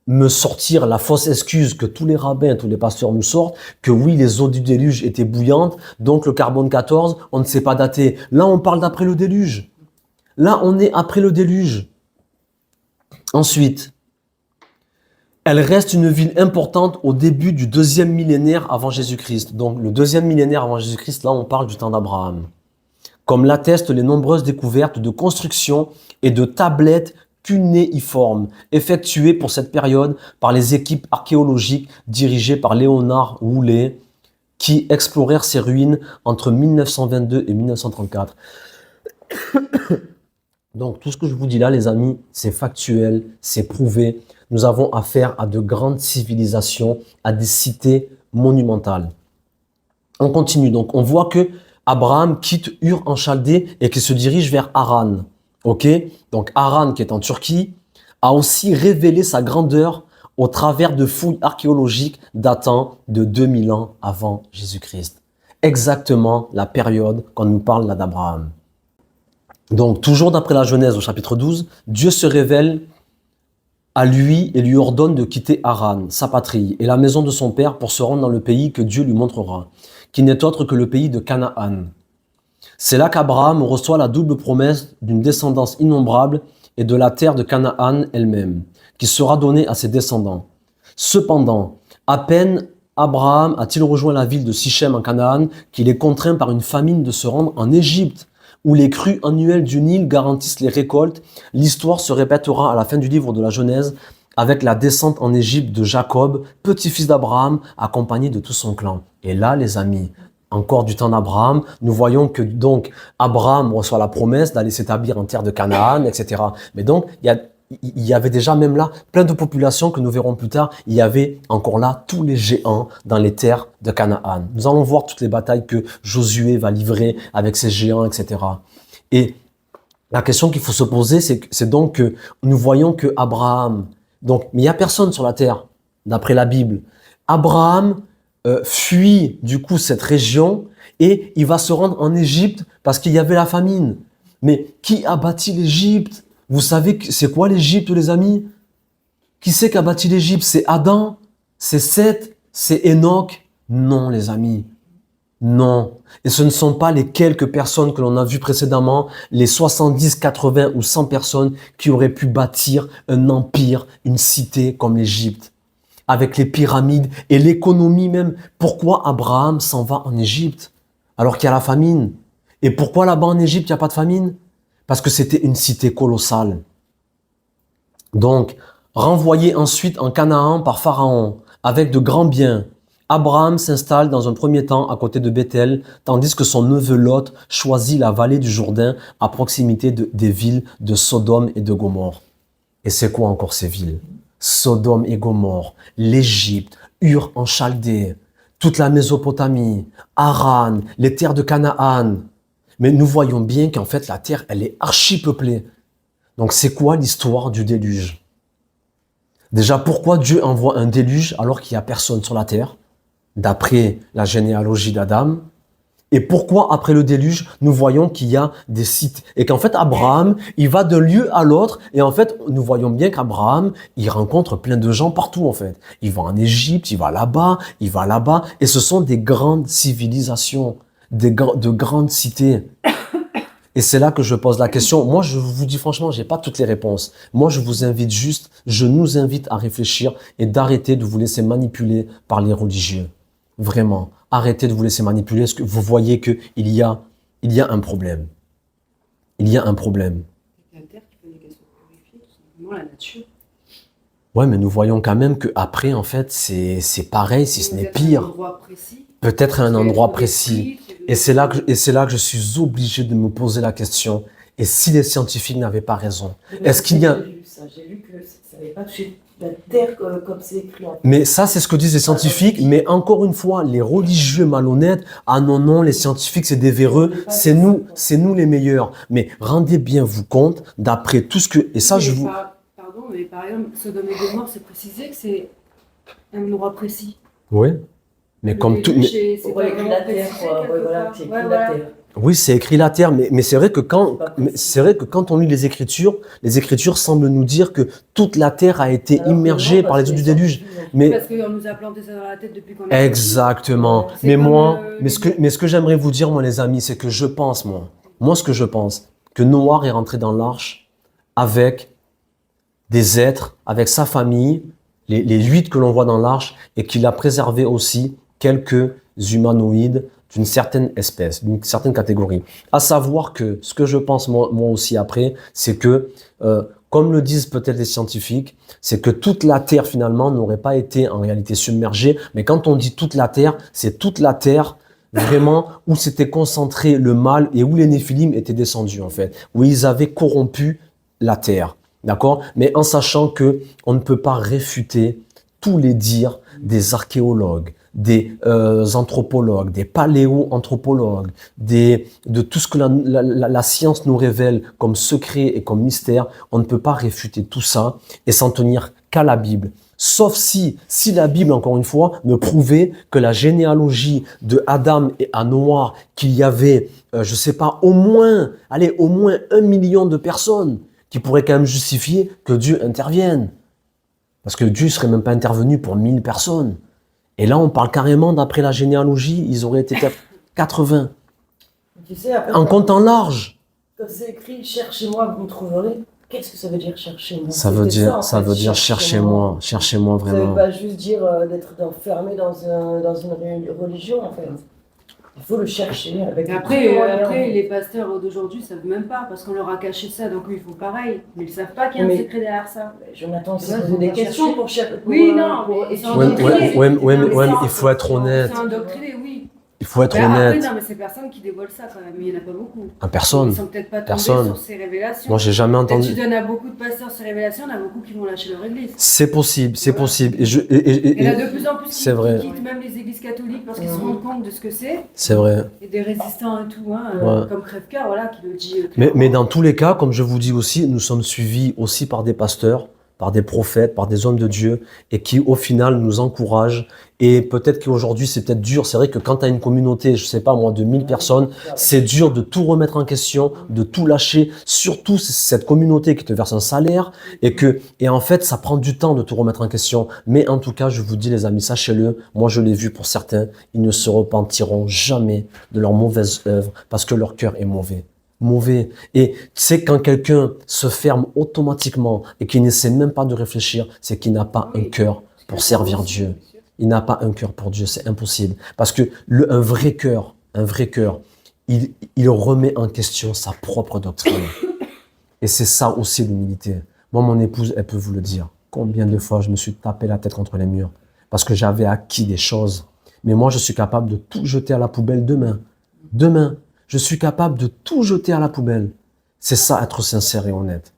me sortir la fausse excuse que tous les rabbins, tous les pasteurs nous sortent, que oui, les eaux du déluge étaient bouillantes, donc le carbone 14, on ne sait pas dater. Là, on parle d'après le déluge. Là, on est après le déluge. Ensuite, elle reste une ville importante au début du 2e millénaire avant Jésus-Christ. Donc, le 2e millénaire avant Jésus-Christ, là, on parle du temps d'Abraham. Comme l'attestent les nombreuses découvertes de constructions et de tablettes cunéiformes effectuées pour cette période par les équipes archéologiques dirigées par Léonard Woolley, qui explorèrent ces ruines entre 1922 et 1934. Donc, tout ce que je vous dis là, les amis, c'est factuel, c'est prouvé. Nous avons affaire à de grandes civilisations, à des cités monumentales. On continue. Donc, on voit que Abraham quitte Ur en Chaldée et qu'il se dirige vers Haran. Ok? Donc, Haran, qui est en Turquie, a aussi révélé sa grandeur au travers de fouilles archéologiques datant de 2000 ans avant Jésus-Christ. Exactement la période quand nous parle là d'Abraham. Donc, toujours d'après la Genèse au chapitre 12, Dieu se révèle à lui et lui ordonne de quitter Haran, sa patrie, et la maison de son père pour se rendre dans le pays que Dieu lui montrera, qui n'est autre que le pays de Canaan. C'est là qu'Abraham reçoit la double promesse d'une descendance innombrable et de la terre de Canaan elle-même, qui sera donnée à ses descendants. Cependant, à peine Abraham a-t-il rejoint la ville de Sichem en Canaan qu'il est contraint par une famine de se rendre en Égypte, où les crues annuelles du Nil garantissent les récoltes. L'histoire se répétera à la fin du livre de la Genèse avec la descente en Égypte de Jacob, petit-fils d'Abraham, accompagné de tout son clan. Et là, les amis, encore du temps d'Abraham, nous voyons que donc Abraham reçoit la promesse d'aller s'établir en terre de Canaan, etc. Mais donc, il y avait déjà même là plein de populations que nous verrons plus tard. Il y avait encore là tous les géants dans les terres de Canaan. Nous allons voir toutes les batailles que Josué va livrer avec ces géants, etc. Et la question qu'il faut se poser, c'est donc que nous voyons que Abraham, donc, mais il n'y a personne sur la terre, d'après la Bible. Abraham fuit du coup cette région et il va se rendre en Égypte parce qu'il y avait la famine. Mais qui a bâti l'Égypte? Vous savez, c'est quoi l'Égypte, les amis? Qui c'est qui a bâti l'Égypte? C'est Adam? C'est Seth? C'est Enoch? Non, les amis. Non. Et ce ne sont pas les quelques personnes que l'on a vues précédemment, les 70, 80 ou 100 personnes qui auraient pu bâtir un empire, une cité comme l'Égypte, avec les pyramides et l'économie même. Pourquoi Abraham s'en va en Égypte alors qu'il y a la famine? Et pourquoi là-bas en Égypte, il n'y a pas de famine? Parce que c'était une cité colossale. Donc, renvoyé ensuite en Canaan par Pharaon, avec de grands biens, Abraham s'installe dans un premier temps à côté de Bethel, tandis que son neveu Lot choisit la vallée du Jourdain à proximité des villes de Sodome et de Gomorrhe. Et c'est quoi encore ces villes? Sodome et Gomorrhe, l'Égypte, Ur en Chaldée, toute la Mésopotamie, Haran, les terres de Canaan. Mais nous voyons bien qu'en fait la terre, elle est archi peuplée. Donc c'est quoi l'histoire du déluge? Déjà, pourquoi Dieu envoie un déluge alors qu'il n'y a personne sur la terre, d'après la généalogie d'Adam? Et pourquoi, après le déluge, nous voyons qu'il y a des sites? Et qu'en fait, Abraham, il va d'un lieu à l'autre. Et en fait, nous voyons bien qu'Abraham, il rencontre plein de gens partout, en fait. Il va en Égypte, il va là-bas, il va là-bas. Et ce sont des grandes civilisations, de grandes cités. Et c'est là que je pose la question. Moi, je vous dis franchement, j'ai pas toutes les réponses. Moi, je vous invite juste, je nous invite à réfléchir et d'arrêter de vous laisser manipuler par les religieux. Vraiment. Arrêtez de vous laisser manipuler. Est-ce que vous voyez qu'il y a un problème? Il y a un problème. La terre qui peut qu'elle soit purifiée, tout simplement, la nature. Ouais, mais nous voyons quand même que après, en fait, c'est pareil, si ce n'est pire. Peut-être à un endroit précis. Et c'est là que je suis obligé de me poser la question. Et si les scientifiques n'avaient pas raison? Est-ce qu'il y a... J'ai lu que ça n'avait pas touché la terre comme c'est écrit. Mais ça, c'est ce que disent les scientifiques. Mais encore une fois, les religieux malhonnêtes, ah non, non, les scientifiques, c'est des véreux. C'est nous les meilleurs. Mais rendez bien vous compte, d'après tout ce que... Et ça, je vous... Pardon, mais par exemple, Sodome et Gomorrhe, c'est précisé que c'est un endroit précis. Oui. Mais comme tout... C'est pas écrit la terre, quoi. Voilà, c'est écrit la terre. Oui, c'est écrit la terre, mais c'est vrai que quand on lit les Écritures semblent nous dire que toute la terre a été immergée par les eaux du déluge. Mais parce qu'on nous a planté ça dans la tête depuis qu'on est exactement. Mais moi, ce que j'aimerais vous dire, moi, les amis, c'est que je pense, ce que je pense, que Noé est rentré dans l'arche avec des êtres, avec sa famille, les 8 que l'on voit dans l'arche, et qu'il a préservé aussi quelques humanoïdes d'une certaine espèce, d'une certaine catégorie. À savoir que, ce que je pense moi aussi après, c'est que, comme le disent peut-être les scientifiques, c'est que toute la Terre finalement n'aurait pas été en réalité submergée, mais quand on dit toute la Terre, c'est toute la Terre vraiment où s'était concentré le mal et où les Néphilim étaient descendus en fait, où ils avaient corrompu la Terre, d'accord? Mais en sachant que on ne peut pas réfuter tous les dires des archéologues, des anthropologues, des paléo-anthropologues, de tout ce que la science nous révèle comme secret et comme mystère. On ne peut pas réfuter tout ça et s'en tenir qu'à la Bible. Sauf si la Bible, encore une fois, me prouvait que la généalogie de Adam et à Noé, qu'il y avait, je sais pas, au moins 1 million de personnes qui pourraient quand même justifier que Dieu intervienne. Parce que Dieu ne serait même pas intervenu pour 1000 personnes. Et là, on parle carrément, d'après la généalogie, ils auraient été 80. Tu sais, après, En comptant large. quand c'est écrit cherchez-moi, vous me trouverez, qu'est-ce que ça veut dire cherchez-moi? Ça veut dire cherchez-moi Ça veut vraiment. pas juste dire d'être enfermé dans une religion, en fait. Il faut le chercher avec Après, les pasteurs d'aujourd'hui ne savent même pas parce qu'on leur a caché ça, donc eux ils font pareil. Mais ils ne savent pas qu'il y a un secret derrière ça. Jonathan, Ouais, c'est poser des questions pour chercher. Oui, non, mais ils sont endoctrinés. Ouais, il faut être honnête. Ils sont endoctrinés, oui. Il faut être Mais après, honnête. non, mais c'est personne qui dévoile ça quand même. Il n'y en a pas beaucoup. Personne. Ils sont peut-être pas tombés Personne. sur ces révélations. Moi, j'ai jamais Quand entendu. tu donnes à beaucoup de pasteurs ces révélations, il y en a beaucoup qui vont lâcher leur église. C'est possible, c'est possible. Et Il y en a de plus en plus qui c'est vrai. quittent même les églises catholiques parce qu'ils se rendent compte de ce que c'est. C'est vrai. Et des résistants et tout, hein, Ouais. comme Crèvecoeur, voilà, qui le dit. Mais dans tous les cas, comme je vous dis aussi, nous sommes suivis aussi par des pasteurs, par des prophètes, par des hommes de Dieu, et qui au final nous encouragent. Et peut-être qu'aujourd'hui c'est peut-être dur. C'est vrai que quand tu as une communauté, je sais pas moi, de 1000 personnes, c'est dur de tout remettre en question, de tout lâcher. Surtout c'est cette communauté qui te verse un salaire et en fait ça prend du temps de tout remettre en question. Mais en tout cas, je vous dis les amis, sachez-le, moi je l'ai vu pour certains, ils ne se repentiront jamais de leurs mauvaises œuvres parce que leur cœur est mauvais. Et tu sais, quand quelqu'un se ferme automatiquement et qu'il n'essaie même pas de réfléchir, c'est qu'il n'a pas un cœur pour servir Dieu. Il n'a pas un cœur pour Dieu, c'est impossible. Parce que un vrai cœur, il remet en question sa propre doctrine. Et c'est ça aussi l'humilité. Moi, mon épouse, elle peut vous le dire. Combien de fois je me suis tapé la tête contre les murs parce que j'avais acquis des choses. Mais moi, je suis capable de tout jeter à la poubelle demain. Demain. Je suis capable de tout jeter à la poubelle. C'est ça, être sincère et honnête.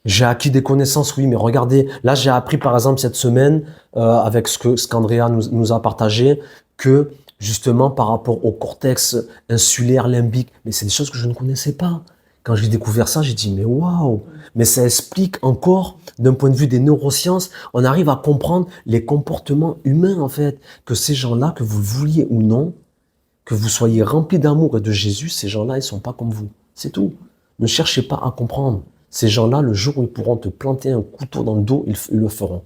J'ai acquis des connaissances, oui, mais regardez, là j'ai appris par exemple cette semaine, avec ce qu'Andrea nous a partagé, que justement par rapport au cortex insulaire, limbique, mais c'est des choses que je ne connaissais pas. Quand j'ai découvert ça, j'ai dit mais waouh, mais ça explique encore, d'un point de vue des neurosciences, on arrive à comprendre les comportements humains en fait, que ces gens-là, que vous le vouliez ou non, que vous soyez remplis d'amour et de Jésus, ces gens-là, ils ne sont pas comme vous. C'est tout. Ne cherchez pas à comprendre. Ces gens-là, le jour où ils pourront te planter un couteau dans le dos, ils le feront.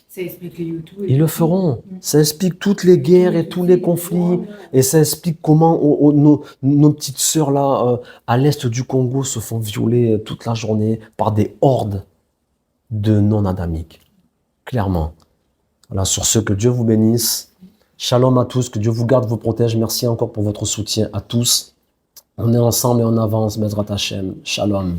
Ça explique les YouTube. Ils le feront. Ça explique toutes les guerres et tous les conflits. Et ça explique comment nos petites sœurs là, à l'est du Congo, se font violer toute la journée par des hordes de non-adamiques. Clairement. Voilà, sur ce, que Dieu vous bénisse. Shalom à tous, que Dieu vous garde, vous protège. Merci encore pour votre soutien à tous. On est ensemble et on avance, Bezrat Hashem. Shalom.